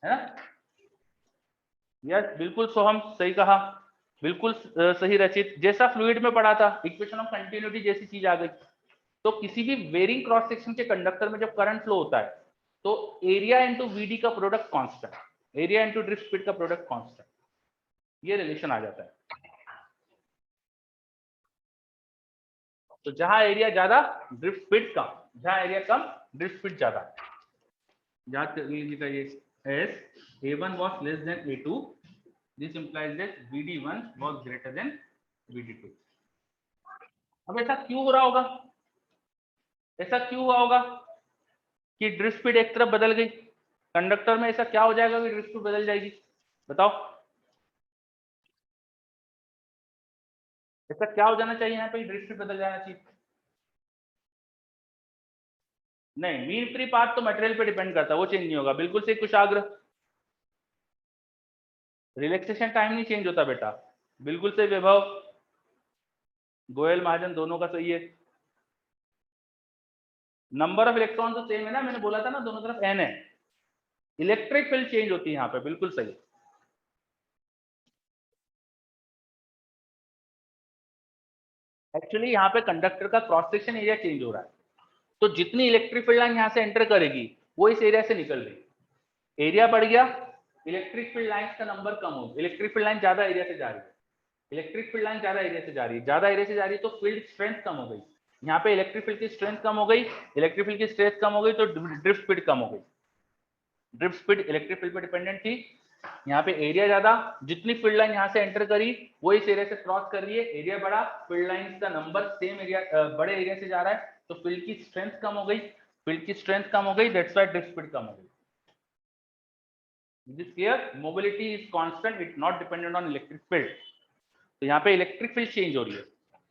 है ना। यस बिल्कुल सोहम, सही कहा, बिल्कुल सही रचित। जैसा फ्लूइड में पढ़ा था, इक्वेशन ऑफ कंटिन्यूटी जैसी चीज आ गई। तो किसी भी वेरिंग क्रॉस सेक्शन के कंडक्टर में जब करंट फ्लो होता है तो एरिया इंटू VD का product constant, area into drift speed का प्रोडक्ट कांस्टेंट, ये रिलेशन आ जाता है। तो जहां एरिया ज्यादा ड्रिफ्ट स्पीड कम, जहां एरिया कम ड्रिफ्ट स्पीड ज्यादा। याद कर लीजिएगा ये S A1 was less than A2, this implies that VD1 was greater than VD2। अब ऐसा क्यों हो रहा होगा, ऐसा क्यों हुआ होगा कि ड्रिफ्ट स्पीड एक तरफ बदल गई? कंडक्टर में ऐसा क्या हो जाएगा कि ड्रिफ्ट स्पीड बदल जाएगी, बताओ। ऐसा क्या हो जाना चाहिए यहाँ पे, ड्रिफ्ट स्पीड बदल जाना चाहिए? नहीं, मीन फ्री पाथ तो मटेरियल पे डिपेंड करता है, वो चेंज नहीं होगा। बिल्कुल सही कुशाग्र, रिलैक्सेशन टाइम नहीं चेंज होता बेटा, बिल्कुल सही वैभव, गोयल महाजन दोनों का सही है। नंबर ऑफ इलेक्ट्रॉन तो सेम है ना, मैंने बोला था ना दोनों तरफ n है, इलेक्ट्रिक फील्ड चेंज होती है यहाँ पे, बिल्कुल सही। एक्चुअली यहाँ पे कंडक्टर का क्रॉस सेक्शन एरिया चेंज हो रहा है, तो जितनी इलेक्ट्रिक फील्ड लाइन यहाँ से एंटर करेगी वो इस एरिया से निकल रही, एरिया बढ़ गया, इलेक्ट्रिक फील्ड लाइंस का नंबर कम हो, इलेक्ट्रिक फील्ड लाइन ज्यादा एरिया से जा रही है, इलेक्ट्रिक फील्ड लाइन ज्यादा एरिया से जा रही है, ज्यादा एरिया से जा रही है तो फील्ड स्ट्रेंथ कम हो गई, यहाँ पे इलेक्ट्रिक फील्ड की स्ट्रेंथ कम हो गई, इलेक्ट्रिक फील्ड की स्ट्रेंथ कम हो गई तो ड्रिफ्ट स्पीड कम हो गई। ड्रिफ्ट स्पीड इलेक्ट्रिक फील्ड पर डिपेंडेंट थी, यहाँ पे एरिया ज्यादा, जितनी फील्ड लाइन यहाँ से एंटर करी वो इस एरिया से क्रॉस कर रही है, एरिया बड़ा, फील्ड लाइन का नंबर सेम एरिया बड़े एरिया से जा रहा है, तो फील्ड की स्ट्रेंथ कम हो गई, फील्ड की स्ट्रेंथ कम हो गई, दैट्स व्हाई ड्रिफ्ट स्पीड कम हो गई। This clear, mobility is constant, it not dependent on electric field. तो यहाँ पे इलेक्ट्रिक फील्ड चेंज हो रही है,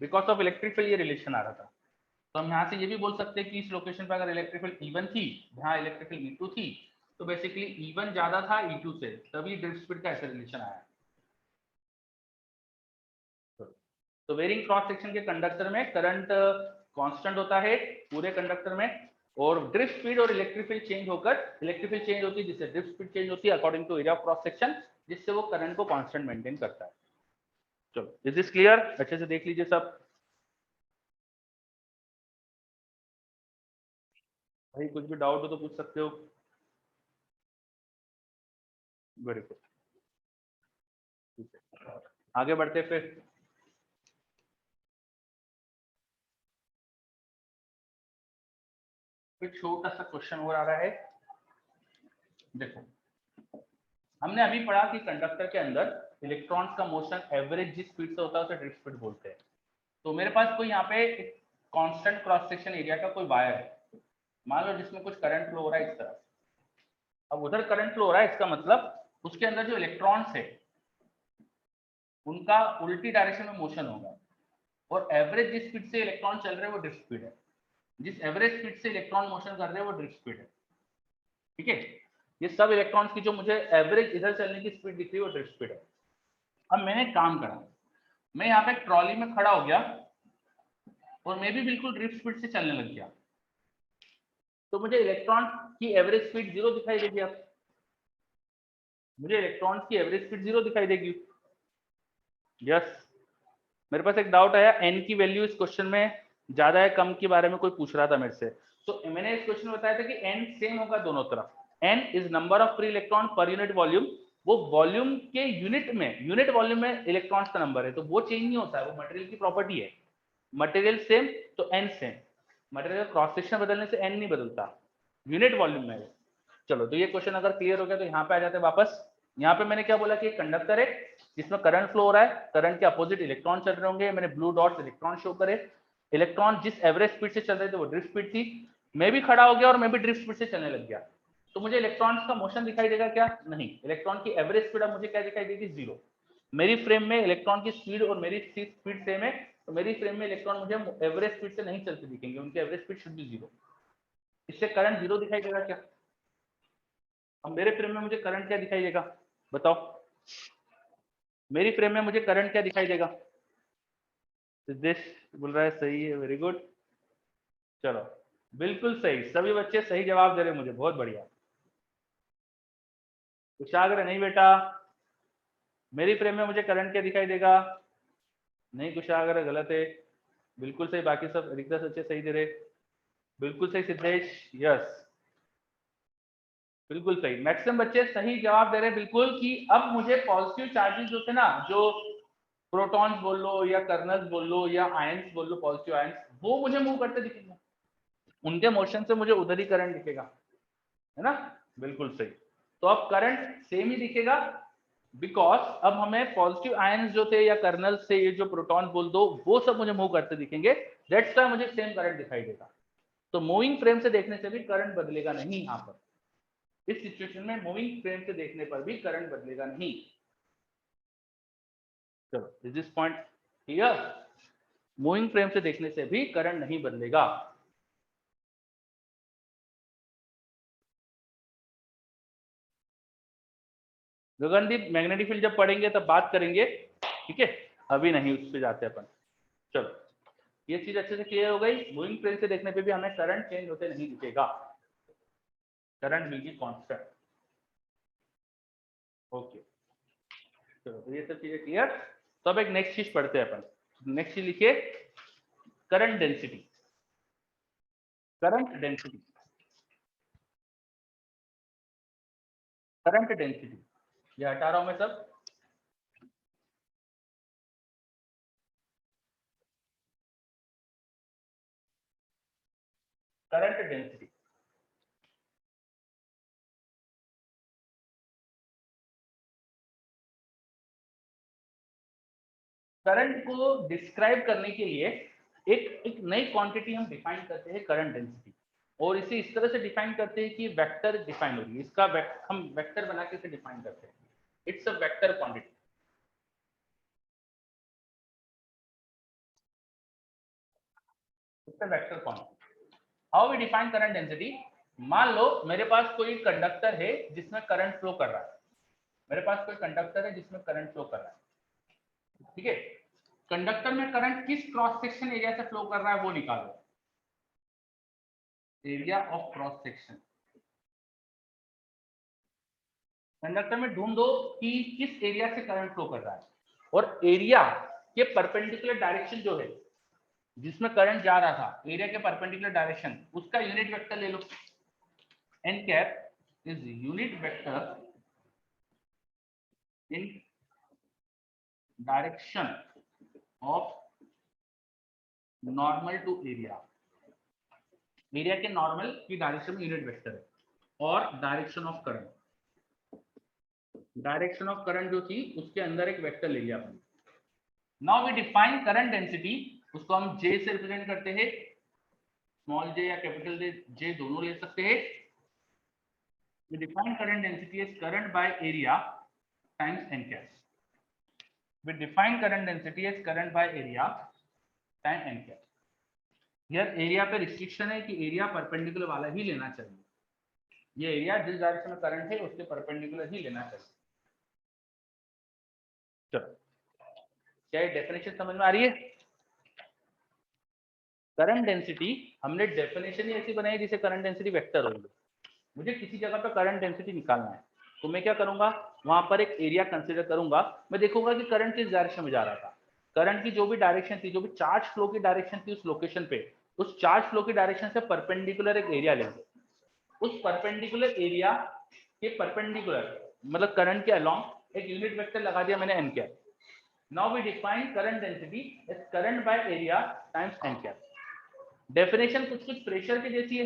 बिकॉज ऑफ इलेक्ट्रिक फील्ड ये रिलेशन आ रहा था। तो हम यहाँ से ये भी बोल सकते हैं कि इस लोकेशन पर अगर इलेक्ट्रिक फील्ड E1 थी, यहाँ इलेक्ट्रिक फील्ड E2 थी, तो बेसिकली E1 ज्यादा था E2 से, तभी ड्रिफ्ट स्पीड का ऐसा रिलेशन आया। तो वेरिंग क्रॉस सेक्शन के कंडक्टर में करंट कांस्टेंट होता है पूरे कंडक्टर में, और ड्रिफ्ट स्पीड और इलेक्ट्रिक फील्ड चेंज होकर इलेक्ट्रिक फील्ड चेंज होती है, जिससे ड्रिफ्ट स्पीड चेंज होती है according to area of cross section, जिससे वो करंट को कांस्टेंट मेंटेन करता है। चलो, इज दिस क्लियर? अच्छे से देख लीजिए सब। भाई कुछ भी डाउट हो तो पूछ सकते हो। वेरी गुड, ठीक है, आगे बढ़ते फिर। छोटा सा क्वेश्चन और आ रहा है, देखो हमने अभी पढ़ा कि कंडक्टर के अंदर इलेक्ट्रॉन्स का मोशन एवरेज जिस स्पीड से होता है उसे ड्रिफ्ट स्पीड बोलते हैं। तो मेरे पास कोई यहाँ पे एक कांस्टेंट क्रॉस सेक्शन एरिया का कोई वायर है, मान लो जिसमें कुछ करंट फ्लो हो रहा है इस तरफ, अब उधर करंट फ्लो हो रहा है, इसका मतलब उसके अंदर जो इलेक्ट्रॉन्स है उनका उल्टी डायरेक्शन में मोशन होगा, और एवरेज जिस स्पीड से इलेक्ट्रॉन चल रहे हैं वो ड्रिफ्ट स्पीड है, जिस एवरेज स्पीड से इलेक्ट्रॉन मोशन कर रहे हैं वो ड्रिफ्ट स्पीड है। ठीक है, ये सब इलेक्ट्रॉन्स की जो मुझे एवरेज इधर चलने की स्पीड दिख रही है वो ड्रिफ्ट स्पीड है। अब मैंने काम करा, मैं यहाँ पे ट्रॉली में खड़ा हो गया और मैं भी बिल्कुल ड्रिफ्ट स्पीड से चलने लग गया, तो मुझे इलेक्ट्रॉन की एवरेज स्पीड 0 दिखाई देगी। अब मुझे इलेक्ट्रॉन्स की एवरेज स्पीड 0 दिखाई देगी। यस, मेरे पास एक डाउट आया, एन की वैल्यू इस क्वेश्चन में ज्यादा है कम के बारे में कोई पूछ रहा था मेरे से, तो मैंने इस क्वेश्चन में बताया था कि एन सेम होगा दोनों तरफ। N is number of free electron per unit volume, वो वॉल्यूम के यूनिट वॉल्यूम में इलेक्ट्रॉन्स का नंबर है, तो वो चेंज नहीं होता है, वो मटेरियल की प्रॉपर्टी है। मटेरियल सेम तो N same, material cross section बदलने से एन नहीं बदलता, यूनिट वॉल्यूम में है। चलो, तो ये क्वेश्चन अगर क्लियर हो गया तो यहाँ पे आ जाते हैं वापस। यहाँ पे मैंने क्या बोला कि एक कंडक्टर है जिसमें करंट फ्लो हो रहा है, करंट के अपोजिट इलेक्ट्रॉन चल रहे होंगे, मैंने ब्लू डॉट्स इलेक्ट्रॉन शो करे। इलेक्ट्रॉन जिस एवरेज स्पीड से चल रहे थे वो ड्रिफ्ट स्पीड थी, मैं भी खड़ा हो गया और मैं भी ड्रिफ्ट स्पीड से चलने लग गया, तो मुझे इलेक्ट्रॉन्स का मोशन दिखाई देगा क्या? नहीं, इलेक्ट्रॉन की एवरेज स्पीड अब मुझे क्या दिखाई देगी? 0। मेरी फ्रेम में इलेक्ट्रॉन की स्पीड और मेरी स्पीड सेम है, तो मेरी फ्रेम में इलेक्ट्रॉन मुझे एवरेज स्पीड से नहीं चलते दिखेंगे, उनकी एवरेज स्पीड शुड बी 0। इससे करंट 0 दिखाई देगा क्या? अब मेरे फ्रेम में मुझे करंट क्या दिखाई देगा बताओ? मेरी फ्रेम में मुझे करंट क्या दिखाई देगा? सिद्धेश बोल रहा है सही है, वेरी गुड। चलो, बिल्कुल सही, सभी बच्चे सही जवाब दे रहे मुझे, बहुत बढ़िया। कुशाग्र नहीं बेटा, मेरी फ्रेम में मुझे करंट क्या दिखाई देगा? नहीं कुशाग्र, गलत है। बिल्कुल सही, बाकी सब अधिकतर बच्चे सही दे रहे, बिल्कुल सही सिद्धेश, यस बिल्कुल सही, मैक्सिमम बच्चे सही जवाब दे रहे हैं बिल्कुल, कि अब मुझे पॉजिटिव चार्जेस जो थे ना, जो प्रोटॉन्स बोल लो या कर्नल्स बोल लो या आयंस बोल लो, पॉजिटिव आयंस, वो मुझे मूव करते दिखेंगे, उनके मोशन से मुझे उधर ही करंट दिखेगा, है ना? बिल्कुल सही। तो अब करंट सेम ही दिखेगा, बिकॉज अब हमें पॉजिटिव आयंस जो थे या कर्नल से ये जो प्रोटॉन बोल दो, वो सब मुझे मूव करते दिखेंगे, दैट्स व्हाई मुझे सेम करंट दिखाई देगा। तो मूविंग फ्रेम से देखने से भी करंट बदलेगा नहीं यहाँ पर, इस सिचुएशन में मूविंग फ्रेम से देखने पर भी करंट बदलेगा नहीं। चलो, is this point clear? Moving frame से देखने से भी करंट नहीं बदलेगा। गगनदीप, मैग्नेटिक फील्ड जब पढ़ेंगे तब बात करेंगे, ठीक है, अभी नहीं उस पर जाते अपन। चलो, ये चीज अच्छे से क्लियर हो गई, मूविंग फ्रेम से देखने पे भी हमें करंट चेंज होते नहीं दिखेगा, current will be constant. Okay, चलो, तो ये सब चीजें क्लियर। तो अब एक नेक्स्ट चीज पढ़ते हैं अपन, नेक्स्ट चीज लिखिए, current density. Current density, current density, ये हटा रहा हूं मैं सब। करंट डेंसिटी, करंट को डिस्क्राइब करने के लिए एक नई क्वांटिटी हम डिफाइन करते हैं, करंट डेंसिटी, और इसे इस तरह से डिफाइन करते हैं कि वेक्टर डिफाइन होगी, इसका हम वेक्टर बना के इसे डिफाइन करते हैं, it's a vector quantity. It's a vector quantity. How we define current density? मान लो मेरे पास कोई कंडक्टर है जिसमें करंट फ्लो कर रहा है, मेरे पास कोई कंडक्टर है जिसमें करंट फ्लो कर रहा है, ठीक है? कंडक्टर में करंट किस क्रॉस सेक्शन एरिया से फ्लो कर रहा है वो निकालो, area of cross section. Conductor में ढूंढ दो कि किस एरिया से करंट फ्लो कर रहा है, और एरिया के परपेंडिकुलर डायरेक्शन जो है जिसमें करंट जा रहा था, एरिया के परपेंडिकुलर डायरेक्शन, उसका यूनिट वेक्टर ले लो। N cap is unit vector in direction of normal to area, area के नॉर्मल की डायरेक्शन में यूनिट वेक्टर है, और direction of current, direction of current जो थी उसके अंदर एक वेक्टर ले लिया अपन। Now we define current density, उसको हम जे से रिप्रेजेंट करते हैं, स्मॉल जे या कैपिटल जे दोनों ले सकते हैं। We define current density as current by area times N cap. We define current density as current by area time N cap. यह एरिया पे रिस्ट्रिक्शन है कि एरिया परपेंडिकुलर वाला ही लेना चाहिए, ये एरिया जिस डायरेक्शन में करंट है उसके परपेंडिकुलर ही लेना चाहिए। चलो, क्या ये डेफिनेशन समझ में आ रही है? करंट डेंसिटी हमने डेफिनेशन ही ऐसी बनाई जिसे करंट डेंसिटी वेक्टर होगी, मुझे किसी जगह पे करंट डेंसिटी निकालना है, तो मैं क्या करूंगा, वहां पर एक एरिया कंसिडर करूंगा, मैं देखूंगा कि करंट किस डायरेक्शन में जा रहा था, करंट की जो भी डायरेक्शन थी, जो भी चार्ज फ्लो की डायरेक्शन थी उस लोकेशन पे, उस चार्ज फ्लो की डायरेक्शन से परपेंडिकुलर एक एरिया लेंगे, उस परपेंडिकुलर एरिया के परपेंडिकुलर मतलब करंट के अलोंग एक यूनिट वेक्टर लगा दिया मैंने N cap. Now we define current density as current by area times N cap. Definition कुछ कुछ प्रेशर की जैसी है,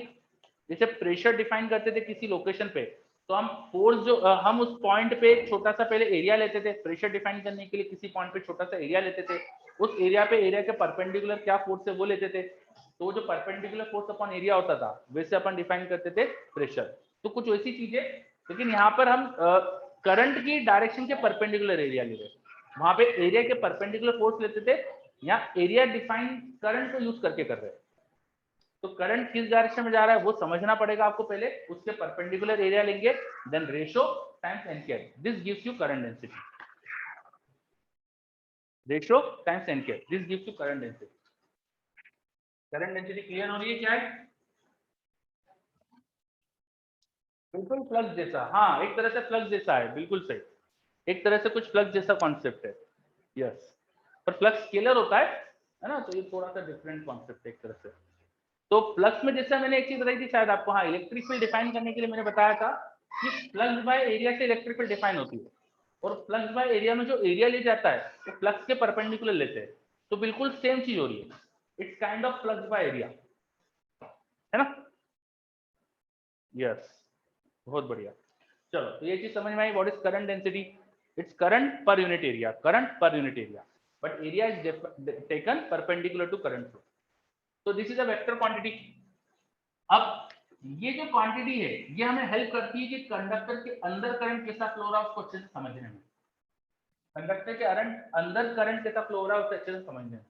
जैसे प्रेशर डिफाइन करते थे किसी लोकेशन पे, तो हम फोर्स जो हम उस पॉइंट पे छोटा सा पहले एरिया लेते थे, प्रेशर डिफाइन करने के लिए किसी पॉइंट पे छोटा सा एरिया लेते थे, उस एरिया पे एरिया के परपेंडिकुलर क्या फोर्स है वो लेते थे, तो जो परपेंडिकुलर फोर्स अपॉन एरिया होता था वैसे अपन डिफाइन करते थे प्रेशर। तो कुछ वैसी चीजें, लेकिन यहाँ पर हम करंट की डायरेक्शन के परपेंडिकुलर एरिया ले रहे, वहां पे एरिया के परपेंडिकुलर फोर्स लेते थे, यहाँ एरिया डिफाइन करंट को यूज करके कर रहे हैं। तो करंट किस डायरेक्शन में जा रहा है वो समझना पड़ेगा आपको, पहले उसके परपेंडिकुलर एरिया लेंगे, then ratio times N cap, this gives you current density, ratio times N cap, this gives you current density. Current density clear हो रही है क्या है? बिल्कुल फ्लक्स जैसा, हाँ एक तरह से फ्लक्स जैसा है, बिल्कुल सही, एक तरह से कुछ फ्लक्स जैसा कॉन्सेप्ट है, यस, पर फ्लक्स स्केलर होता है ना, तो ये थोड़ा सा डिफरेंट कॉन्सेप्ट है एक तरह से। तो फ्लक्स में जैसे मैंने एक चीज बताई थी शायद आपको, हाँ इलेक्ट्रिक फील्ड डिफाइन करने के लिए मैंने बताया था कि फ्लक्स बाय एरिया से इलेक्ट्रिक फील्ड डिफाइन होती है, और फ्लक्स बाय एरिया में जो एरिया ले जाता है वो फ्लक्स के परपेंडिकुलर लेते हैं, तो बिल्कुल सेम चीज हो रही है, it's kind of flux by area, है ना, यस, बहुत बढ़िया। चलो तो ये चीज समझ में आई, what is current density, it's current per unit area, current per unit area, but area is taken perpendicular to current flow. तो this is a vector quantity. अब ये जो क्वांटिटी है ये हमें हेल्प करती है कि कंडक्टर के अंदर करंट कैसा फ्लो रहा है उसको अच्छे से समझने में, कंडक्टर के अंदर करंट कैसा फ्लो रहा है उसको अच्छे से समझने में।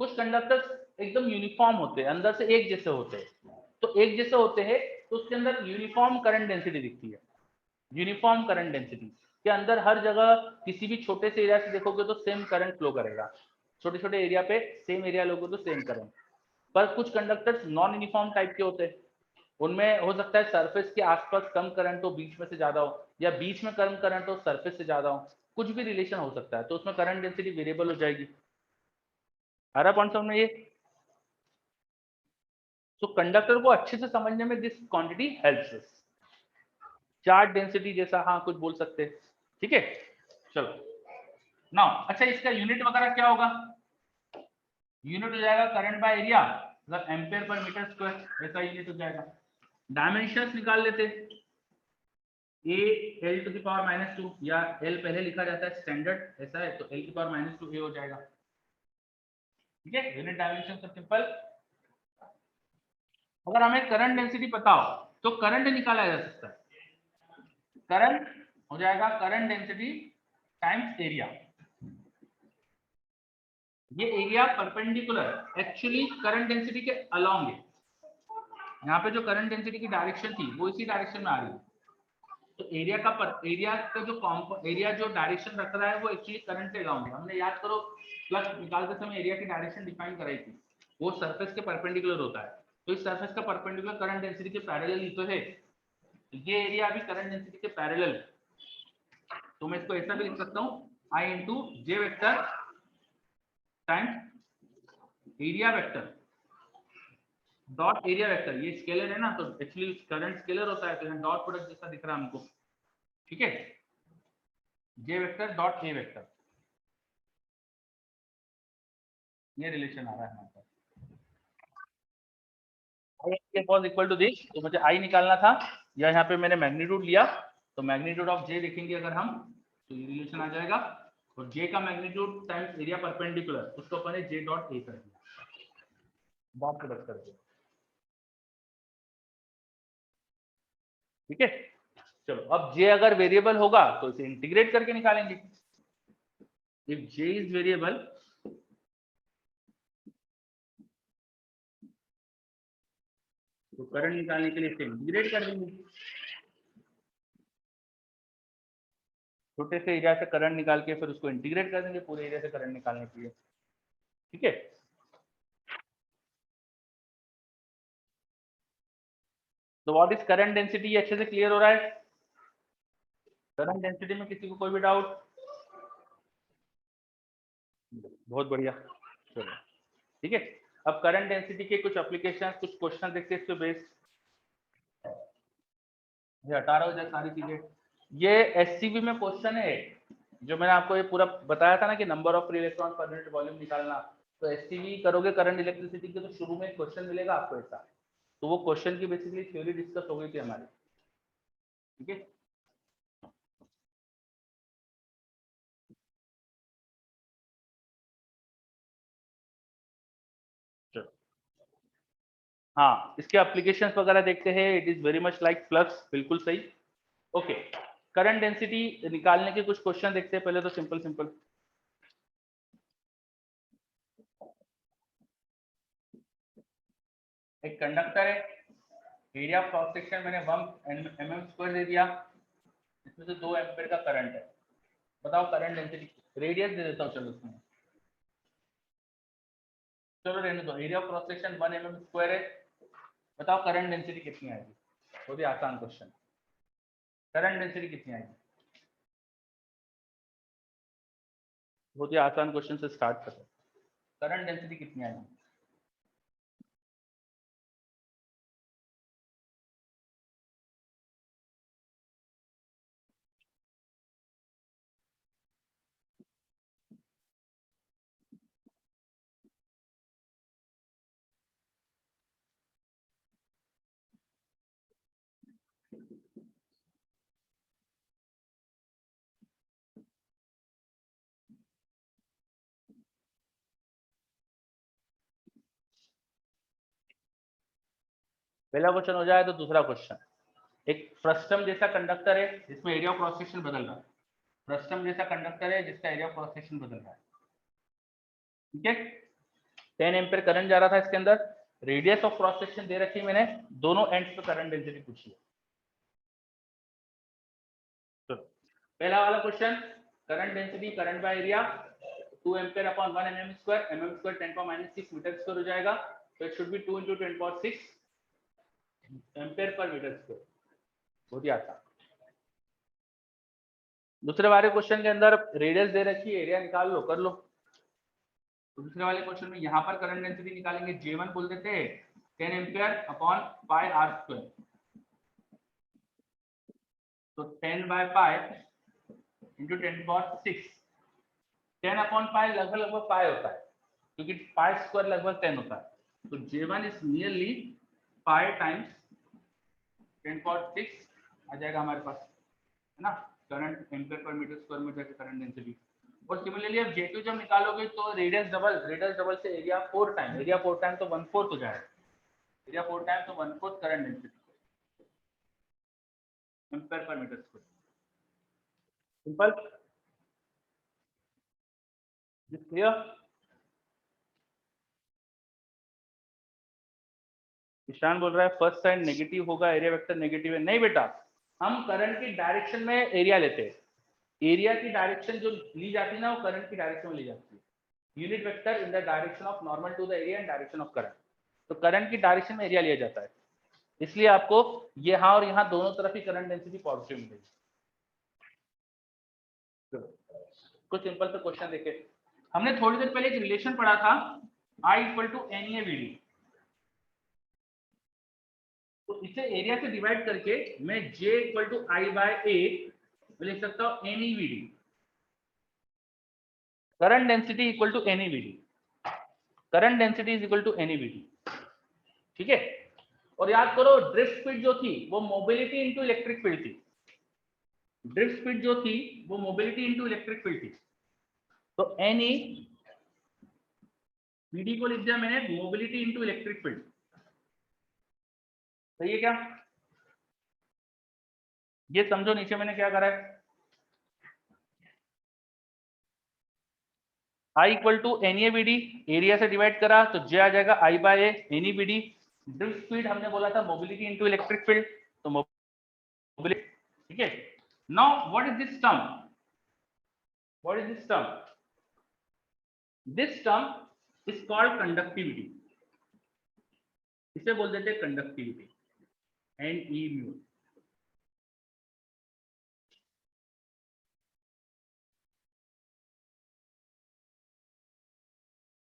कुछ कंडक्टर्स एकदम यूनिफॉर्म होते हैं, अंदर से एक जैसे होते हैं, तो एक जैसे होते हैं तो उसके अंदर यूनिफॉर्म करंट डेंसिटी दिखती है, यूनिफॉर्म करंट डेंसिटी के अंदर हर जगह किसी भी छोटे से एरिया से देखोगे तो सेम करंट फ्लो करेगा, छोटे छोटे एरिया पे सेम एरिया लोगे तो सेम करंट। पर कुछ कंडक्टर्स नॉन यूनिफॉर्म टाइप के होते हैं, उनमें हो सकता है सरफेस के आसपास कम करंट हो, बीच में से ज्यादा हो, या बीच में कम करंट हो सरफेस से ज्यादा हो, कुछ भी रिलेशन हो सकता है, तो उसमें करंट डेंसिटी वेरिएबल हो जाएगी। आ रहा कौन समझ में ये? तो कंडक्टर को अच्छे से समझने में this quantity helps us, charge density जैसा, हाँ कुछ बोल सकते हैं, ठीक है। चलो नाउ अच्छा इसका यूनिट वगैरह क्या होगा, यूनिट हो जाएगा करंट बाय एरिया मतलब एम्पेयर पर मीटर स्क्वायर, ऐसा यूनिट हो जाएगा। डायमेंशंस निकाल लेते, A L two the power -2, या एल पहले लिखा जाता है स्टैंडर्ड ऐसा है, तो एल की पावर -2 ए हो जाएगा, ठीक है, यूनिट डायमेंशन सब सिंपल। अगर हमें करंट डेंसिटी पता हो तो करंट निकाला जा सकता है, करंट हो जाएगा करंट डेंसिटी टाइम्स एरिया, ये area perpendicular actually current density के अलोंग है, यहाँ पे जो करंट डेंसिटी की डायरेक्शन थी वो इसी डायरेक्शन में आ रही है, तो एरिया का जो एरिया जो डायरेक्शन रख रहा है वो एक्चुअली करंट के अलोंग है। हमने याद करो फ्लक्स निकालते समय एरिया की डायरेक्शन डिफाइन कराई थी, वो सरफेस के परपेंडिकुलर होता है, तो इस सरफेस का परपेंडिकुलर करंट डेंसिटी के पैरेलल ही तो है, ये एरिया अभी करंट डेंसिटी के पैरेलल, तो मैं इसको ऐसा भी लिख सकता हूँ I into J vector times area vector dot area vector, ये स्केलर है ना तो एक्चुअली करंट स्केलर होता है, तो यहाँ डॉट प्रोडक्ट जैसा दिख रहा है हमको, ठीक है, जे वेक्टर डॉट ए वेक्टर, ये रिलेशन आ रहा है हमारे पास, वाज इक्वल टू दिस, तो मुझे आई निकालना था, या यहाँ पे मैंने मैग्नीट्यूड लिया, तो मैग्नीट्यूड ऑफ जे देखेंगे अगर हम तो ये रिलेशन आ जाएगा, और जे का मैग्नीट्यूड टाइम्स एरिया परपेंडिकुलर उसको अपन ने जे डॉट ए कर दिया, डॉट प्रोडक्ट कर दिया, ठीक है। चलो अब जे अगर वेरिएबल होगा तो इसे इंटीग्रेट करके निकालेंगे, इफ जे इज वेरिएबल तो करंट निकालने के लिए इसे इंटीग्रेट कर देंगे, छोटे से एरिया से करंट निकाल के फिर उसको इंटीग्रेट कर देंगे पूरे एरिया से करंट निकालने के लिए, ठीक है। तो व्हाट इज करंट डेंसिटी, अच्छे से क्लियर हो रहा है? करंट डेंसिटी में किसी को कोई भी डाउट? बहुत बढ़िया, चलो ठीक है। अब करंट डेंसिटी के कुछ एप्लीकेशन, कुछ क्वेश्चन देखते हैं इस पे बेस्ड। ये हटा रहा हूँ इधर सारी चीजें। ये एससीबी में क्वेश्चन है जो मैंने आपको ये पूरा बताया था ना कि number of free electron per unit volume निकालना। तो एससीबी करोगे करंट इलेक्ट्रिसिटी के तो शुरू में क्वेश्चन मिलेगा आपको ऐसा। तो वो क्वेश्चन की बेसिकली थ्योरी डिस्कस हो गई थी हमारी, ठीक है। चलो हाँ, इसके एप्लीकेशंस वगैरह देखते हैं। It is very much like flux, बिल्कुल सही। ओके, करंट डेंसिटी निकालने के कुछ क्वेश्चन देखते हैं। पहले तो सिंपल सिंपल, एक कंडक्टर है, एरिया ऑफ क्रॉस सेक्शन मैंने 1 mm² दे दिया, इसमें से 2 एम्पीयर का करंट है। बताओ करंट डेंसिटी, रेडियस दे देता हूँ चलो उसमें, चलो रहने दो। Area of cross section 1 mm² है। बताओ करंट डेंसिटी कितनी आएगी? बहुत ही आसान क्वेश्चन। करंट डेंसिटी कितनी आएगी? बहुत ही आसान क्वेश्चन से स्टार्ट करते हैं। करंट डेंसिटी कितनी आएगी? पहला क्वेश्चन हो जाए तो दूसरा क्वेश्चन। एक फ्रस्टम जैसा कंडक्टर है जिसमें एरिया ऑफ क्रॉस सेक्शन बदल रहा है। फ्रस्टम जैसा कंडक्टर है जिसका एरिया ऑफ क्रॉस सेक्शन बदल रहा है, ठीक है। 10 एम्पीयर करंट जा रहा था इसके अंदर। रेडियस ऑफ क्रॉस सेक्शन दे रखी है मैंने, दोनों एंड्स पे करंट डेंसिटी पूछी है। तो पहला वाला question, current density, current by area 2 ampere upon 1 mm², mm² 10⁻⁶ मीटर² हो जाएगा। तो इट शुड बी 2 × 10⁻⁶ एम्पीयर पर मीटर²। बहुत ही आसान। दूसरे वाले क्वेश्चन के अंदर रेडियस दे रखी है, एरिया निकाल लो, कर लो। तो दूसरे वाले क्वेश्चन में यहाँ पर करंट डेंसिटी निकालेंगे, J1 बोल देते हैं 10 एम्पीयर अपॉन पाई r²। तो 10/π इंटू 10⁻⁶। 10 अपॉन पाई लगभग लगभग पाई होता है, क्योंकि पाई² लगभग 10 होता है। तो J1 is nearly pi times 10⁻⁶ आ जाएगा हमारे पास, है ना। करंट एम्पीयर पर मीटर² में जाकर करंट डेंसिटी। और सिमिलरली अब J2 जब निकालोगे तो रेडियस डबल से एरिया 4 टाइम, एरिया 4 टाइम तो 1/4 हो जाएगा। एरिया 4 टाइम तो 1/4 करंट डेंसिटी एम्पीयर पर मीटर²। Simple, clear. ईशान बोल रहा है फर्स्ट साइड नेगेटिव होगा, एरिया वेक्टर नेगेटिव है। नहीं बेटा, हम करंट की डायरेक्शन में एरिया लेते हैं। एरिया की डायरेक्शन जो ली जाती है ना, वो करंट की डायरेक्शन में ली जाती है। Unit vector in the direction of normal to the area and direction of current. तो करंट की डायरेक्शन में एरिया लिया जाता है, इसलिए आपको यहाँ और यहाँ दोनों तरफ ही करंट डेंसिटी पॉजिटिव मिलेगी। कुछ सिंपल से क्वेश्चन देखे। हमने थोड़ी देर पहले एक रिलेशन पढ़ा था, I = NA/VD। तो इसे एरिया से डिवाइड करके मैं J = I/A लिख सकता हूं NEVD। Current density equal to NEVD। Current density is equal to NEVD, ठीक है। और याद करो, ड्रिफ्ट स्पीड जो थी वो मोबिलिटी इनटू इलेक्ट्रिक फील्ड थी। ड्रिफ्ट स्पीड जो थी वो मोबिलिटी इनटू इलेक्ट्रिक फील्ड थी। तो NEVD को लिख दिया मैंने मोबिलिटी इनटू इलेक्ट्रिक फील्ड। सही है क्या? ये समझो नीचे मैंने क्या करा है। I = NAVD, एरिया से डिवाइड करा तो J आ जाएगा I/A NEVD। ड्रिफ्ट स्पीड हमने बोला था मोबिलिटी इनटू इलेक्ट्रिक फील्ड, तो मोबिलिटी, ठीक है। Now what is this term? What is this term? This term is called conductivity. इसे बोल देते हैं कंडक्टिविटी, NE म्यू।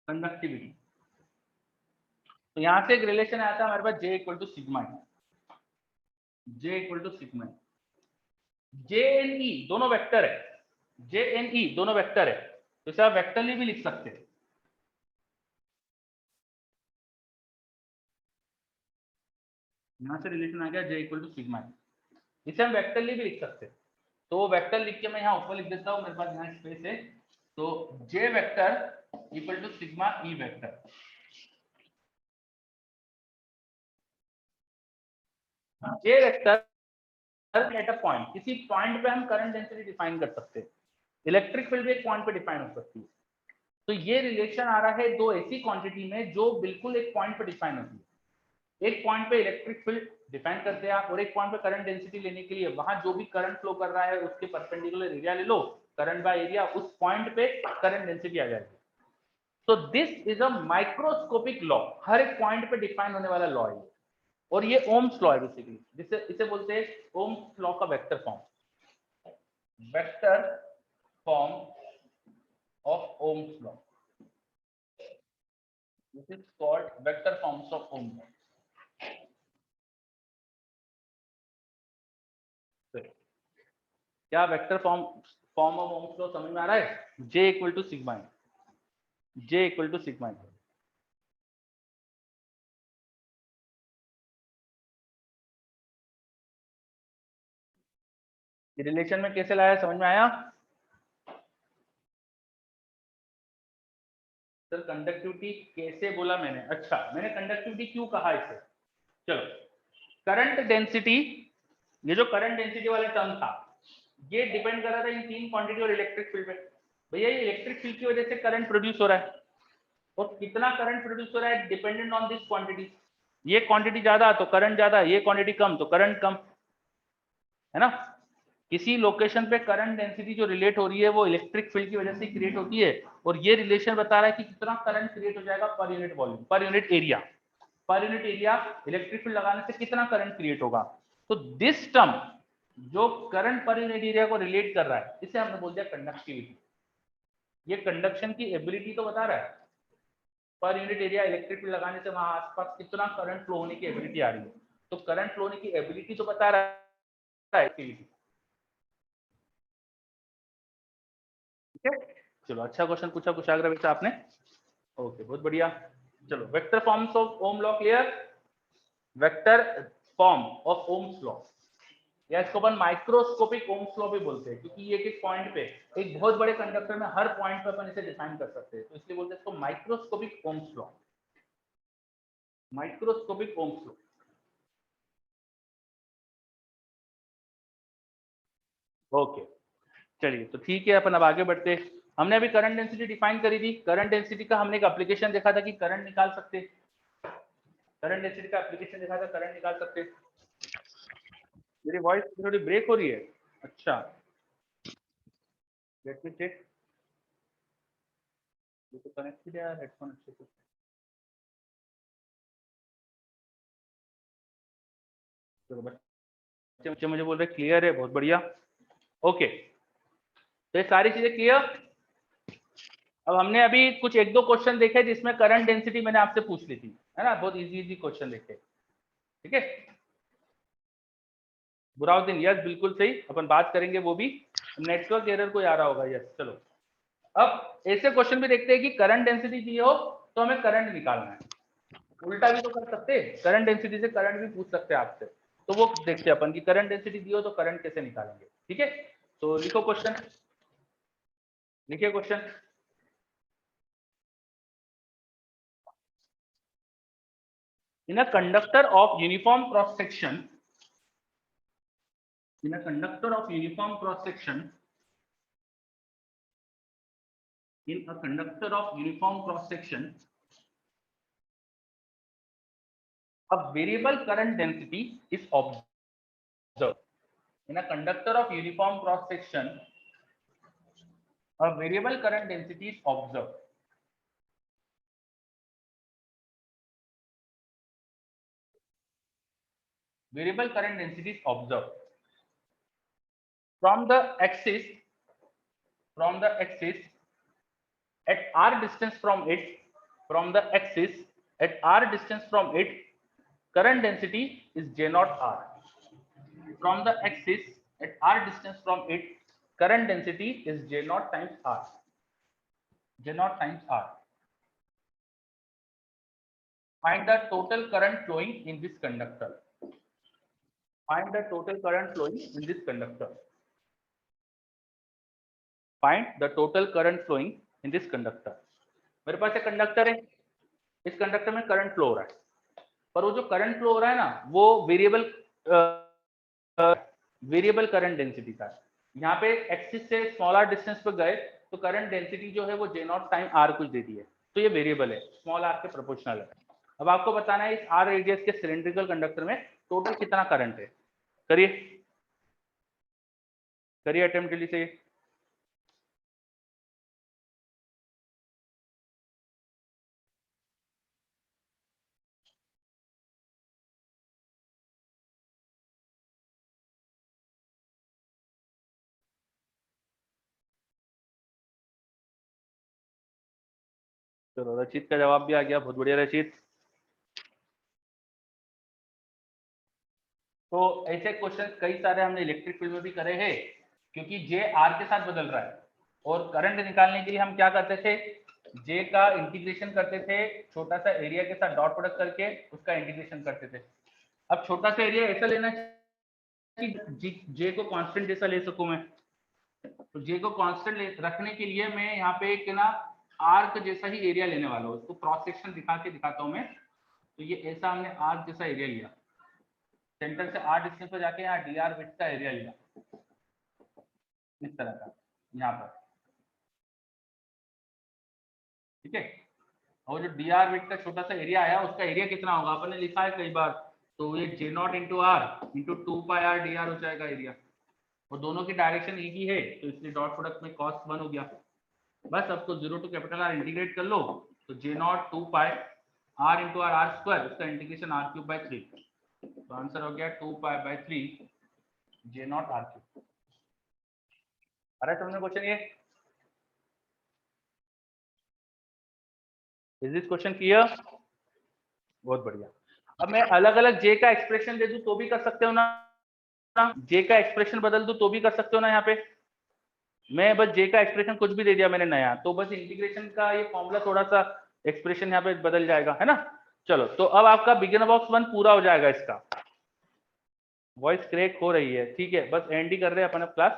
कंडक्टिविटी। तो यहां से एक रिलेशन आया था हमारे पास J equal to sigma, J equal to sigma. J and E दोनों वेक्टर है, J एंड E दोनों वेक्टर है, तो इसे आप वेक्टरली भी लिख सकते हैं। यहां से रिलेशन आ गया J इक्वल टू सिग्मा, इसे हम वेक्टरली भी लिख सकते हैं। तो वो वेक्टर लिख के मैं यहाँ ऊपर लिख देता हूँ, मेरे पास यहाँ स्पेस है। तो J vector equal to sigma E vector. J vector at a point, किसी पॉइंट पे हम करंट डेंसिटी डिफाइन कर सकते हैं। इलेक्ट्रिक फील्ड भी एक पॉइंट पे डिफाइन हो सकती है। तो ये रिलेशन आ रहा है दो ऐसी क्वांटिटी में जो बिल्कुल एक पॉइंट पे डिफाइन होती है। एक पॉइंट पे इलेक्ट्रिक फील्ड डिफाइन करते हैं आप, और एक पॉइंट पे करंट डेंसिटी लेने के लिए वहां जो भी करंट फ्लो कर रहा है उसके परपेंडिकुलर एरिया ले लो, करंट बाय एरिया, उस पॉइंट पे करंट डेंसिटी आ जाएगी। तो this is a microscopic law, हर एक पॉइंट पे डिफाइन होने वाला लॉ है, और ये ओम्स लॉ है बेसिकली, जिसे इसे बोलते हैं ओम्स लॉ का vector form, vector form of Ohm's law. This is called vector forms of Ohm's law. क्या vector form of Ohm's law समझ में आ रहा है? J equal to sigma, J equal to sigma. Relation में कैसे लाया, समझ में आया? सर कंडक्टिविटी कैसे बोला मैंने? अच्छा, मैंने कंडक्टिविटी क्यों कहा इसे, चलो। करंट डेंसिटी, ये जो करंट डेंसिटी वाला टर्म था, ये डिपेंड कर रहा था इन तीन क्वांटिटी और इलेक्ट्रिक फील्ड पे। भैया ये इलेक्ट्रिक फील्ड की वजह से करंट प्रोड्यूस हो रहा है, और कितना करंट प्रोड्यूस हो रहा है डिपेंडेंट ऑन दिस क्वांटिटी। ये क्वांटिटी ज्यादा तो करंट ज्यादा, ये क्वांटिटी कम तो करंट कम, है ना? किसी लोकेशन पे करंट डेंसिटी जो रिलेट हो रही है वो इलेक्ट्रिक फील्ड की वजह से क्रिएट होती है, और ये रिलेशन बता रहा है कि कितना करंट क्रिएट हो जाएगा पर यूनिट वॉल्यूम, पर यूनिट एरिया, पर यूनिट एरिया इलेक्ट्रिक फील्ड लगाने से कितना करंट क्रिएट होगा। तो दिस टर्म जो करंट पर यूनिट एरिया को रिलेट कर रहा है, इसे हमने बोल दिया कंडक्टिविटी। ये कंडक्शन की एबिलिटी तो बता रहा है, पर यूनिट एरिया इलेक्ट्रिक फील्ड लगाने से वहां आसपास कितना करंट फ्लो होने की एबिलिटी आ रही है। तो करंट फ्लो होने की एबिलिटी तो बता रहा है, ठीक है। चलो, अच्छा क्वेश्चन पूछा कुशाग्र बेटा आपने, ओके बहुत बढ़िया। चलो, vector forms of Ohm law clear, vector form of Ohm's law, या इसको अपन माइक्रोस्कोपिक ओम्स लॉ भी बोलते हैं, क्योंकि ये एक पॉइंट पे, एक बहुत बड़े कंडक्टर में हर पॉइंट पे अपन इसे डिफाइन कर सकते हैं, तो इसलिए बोलते हैं इसको microscopic Ohm's law, microscopic Ohm's law. Okay, चलिए तो ठीक है, अपन अब आगे बढ़ते हैं। हमने अभी करंट डेंसिटी डिफाइन करी थी, करंट डेंसिटी का हमने एक एप्लीकेशन देखा था कि करंट निकाल सकते, करंट डेंसिटी का एप्लीकेशन देखा था, करंट निकाल सकते। मेरी वॉइस थोड़ी ब्रेक हो रही है, अच्छा, लेट मी चेक। ये तो कनेक्टेड है यार, हेडफोन अच्छे से। चलो, बच्चे मुझे बोल रहे क्लियर है, बहुत बढ़िया। ओके, तो ये सारी चीजें क्लियर। अब हमने अभी कुछ एक दो क्वेश्चन देखे जिसमें करंट डेंसिटी मैंने आपसे पूछ ली थी, है ना? बहुत इजी इजी क्वेश्चन देखे, ठीक है। बुराउद्दीन, यस बिल्कुल सही, अपन बात करेंगे वो भी। नेटवर्क एरर कोई आ रहा होगा, यस। चलो, अब ऐसे क्वेश्चन भी देखते हैं कि करंट डेंसिटी दी हो तो हमें करंट निकालना है। उल्टा भी तो कर सकते हैं, करंट डेंसिटी से करंट भी पूछ सकते हैं आपसे, तो वो देखते हैं अपन कि करंट डेंसिटी दी हो तो करंट कैसे निकालेंगे, ठीक है। तो लिखो क्वेश्चन, लिखिए question. In a conductor of uniform cross section, in a conductor of uniform cross section, in a conductor of uniform cross section, a variable current density is observed. In a conductor of uniform cross section, a variable current density is observed. Variable current density is observed from the axis, from the axis at r distance from it, from the axis at r distance from it, current density is J naught r. From the axis at r distance from it, current density is J naught times r. J naught times r. Find the total current flowing in this conductor. Find the total current flowing in this conductor. Find the total current flowing in this conductor. मेरे पास एक conductor है, इस conductor में current flow हो रहा है, पर वो जो करंट फ्लो हो रहा है ना, वो वेरिएबल करंट डेंसिटी का है। यहाँ पे एक्सिस से स्मॉल आर डिस्टेंस पर गए तो करंट डेंसिटी जो है वो J नॉट टाइम आर कुछ दे दी है, तो ये वेरिएबल है, स्मॉल आर के प्रोपोर्शनल है। अब आपको बताना है इस आर रेडियस के सिलेंड्रिकल कंडक्टर में टोटल कितना करंट है। करिए करिए अटेम्प्ट जल्दी से। चलो रचित का जवाब भी आ गया, बहुत बढ़िया रचित। तो ऐसे क्वेश्चन कई सारे हमने इलेक्ट्रिक फील्ड में भी करे हैं, क्योंकि जे आर के साथ बदल रहा है और करंट निकालने के लिए हम क्या करते थे, जे का इंटीग्रेशन करते थे छोटा सा एरिया के साथ डॉट प्रोडक्ट करके उसका इंटीग्रेशन करते थे। अब छोटा सा एरिया ऐसा लेना कि जे को कांस्टेंट जैसा ले सकूं मैं, तो जे को कांस्टेंट रखने के लिए मैं यहाँ पे एक ना आर्क जैसा ही एरिया लेने वाला हूँ। उसको क्रॉस सेक्शन दिखा के दिखाता हूँ मैं। तो ये ऐसा हमने आर्क जैसा एरिया लिया, सेंटर से आर डिस्टेंस पर जाके यहाँ डी आर विड्थ का एरिया लिया इस तरह का यहाँ पर, ठीक है। और जो डी आर विड्थ का छोटा सा एरिया आया उसका एरिया कितना होगा, अपन ने लिखा है कई बार, तो ये J naught into R into 2πr D R हो जाएगा एरिया, और दोनों की डायरेक्शन एक ही है तो इसलिए डॉट प्रोडक्ट में कॉस 1 हो गया। बस अब तो 0 टू कैपिटल आर इंटीग्रेट कर लो, तो J naught 2π r into R R square, उसका इंटीग्रेशन r क्यूब बाई 3, तो आंसर हो गया 2π/3 जे नॉट आर क्यूब। अरे तुमने क्वेश्चन ये, इज दिस क्वेश्चन क्लियर? बहुत बढ़िया। अब मैं अलग अलग जे का एक्सप्रेशन दे दूं तो भी कर सकते हो ना, जे का एक्सप्रेशन बदल दूं तो भी कर सकते हो ना। यहाँ पे मैं बस जे का एक्सप्रेशन कुछ भी दे दिया मैंने नया, तो बस इंटीग्रेशन का ये फॉर्मूला थोड़ा सा एक्सप्रेशन यहाँ पे बदल जाएगा, है ना। चलो तो अब आपका बिगिनर बॉक्स 1 पूरा हो जाएगा। इसका वॉइस क्रैक हो रही है, ठीक है, बस एंड ही कर रहे हैं अपन अब क्लास,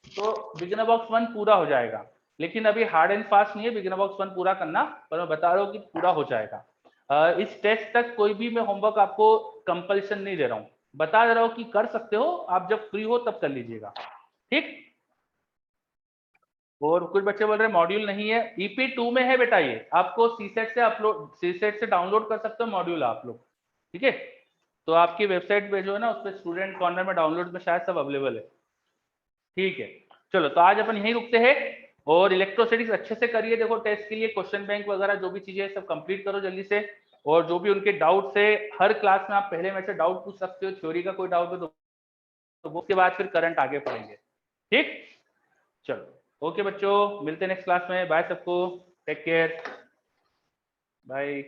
तो बिगिनर बॉक्स 1 पूरा हो जाएगा। लेकिन अभी हार्ड एंड फास्ट नहीं है बिगिनर बॉक्स 1 पूरा करना, पर मैं बता रहा हूँ कि पूरा हो जाएगा। इस टेस्ट तक कोई भी मैं होमवर्क आपको कंपल्शन नहीं दे रहा हूँ, बता दे रहा हूँ कि कर सकते हो, आप जब फ्री हो तब कर लीजिएगा, ठीक। और कुछ बच्चे बोल रहे हैं मॉड्यूल नहीं है, EP2 में है बेटा, ये आपको सीसेट से अपलोड, सीसेट से डाउनलोड कर सकते हो मॉड्यूल आप लोग, ठीक है। तो आपकी वेबसाइट पे जो है ना, उस पर स्टूडेंट कॉर्नर में डाउनलोड में शायद सब अवेलेबल है, ठीक है। चलो तो आज अपन यहीं रुकते हैं, और इलेक्ट्रोस्टैटिक्स अच्छे से करिए। देखो टेस्ट के लिए क्वेश्चन बैंक वगैरह जो भी चीजें सब कंप्लीट करो जल्दी से, और जो भी उनके डाउट है हर क्लास में आप पहले में से डाउट पूछ सकते हो, थ्योरी का कोई डाउट हो तो उसके बाद फिर करंट आगे पढ़ेंगे, ठीक। चलो ओके बच्चों, मिलते हैं नेक्स्ट क्लास में, बाय सबको, टेक केयर, बाय।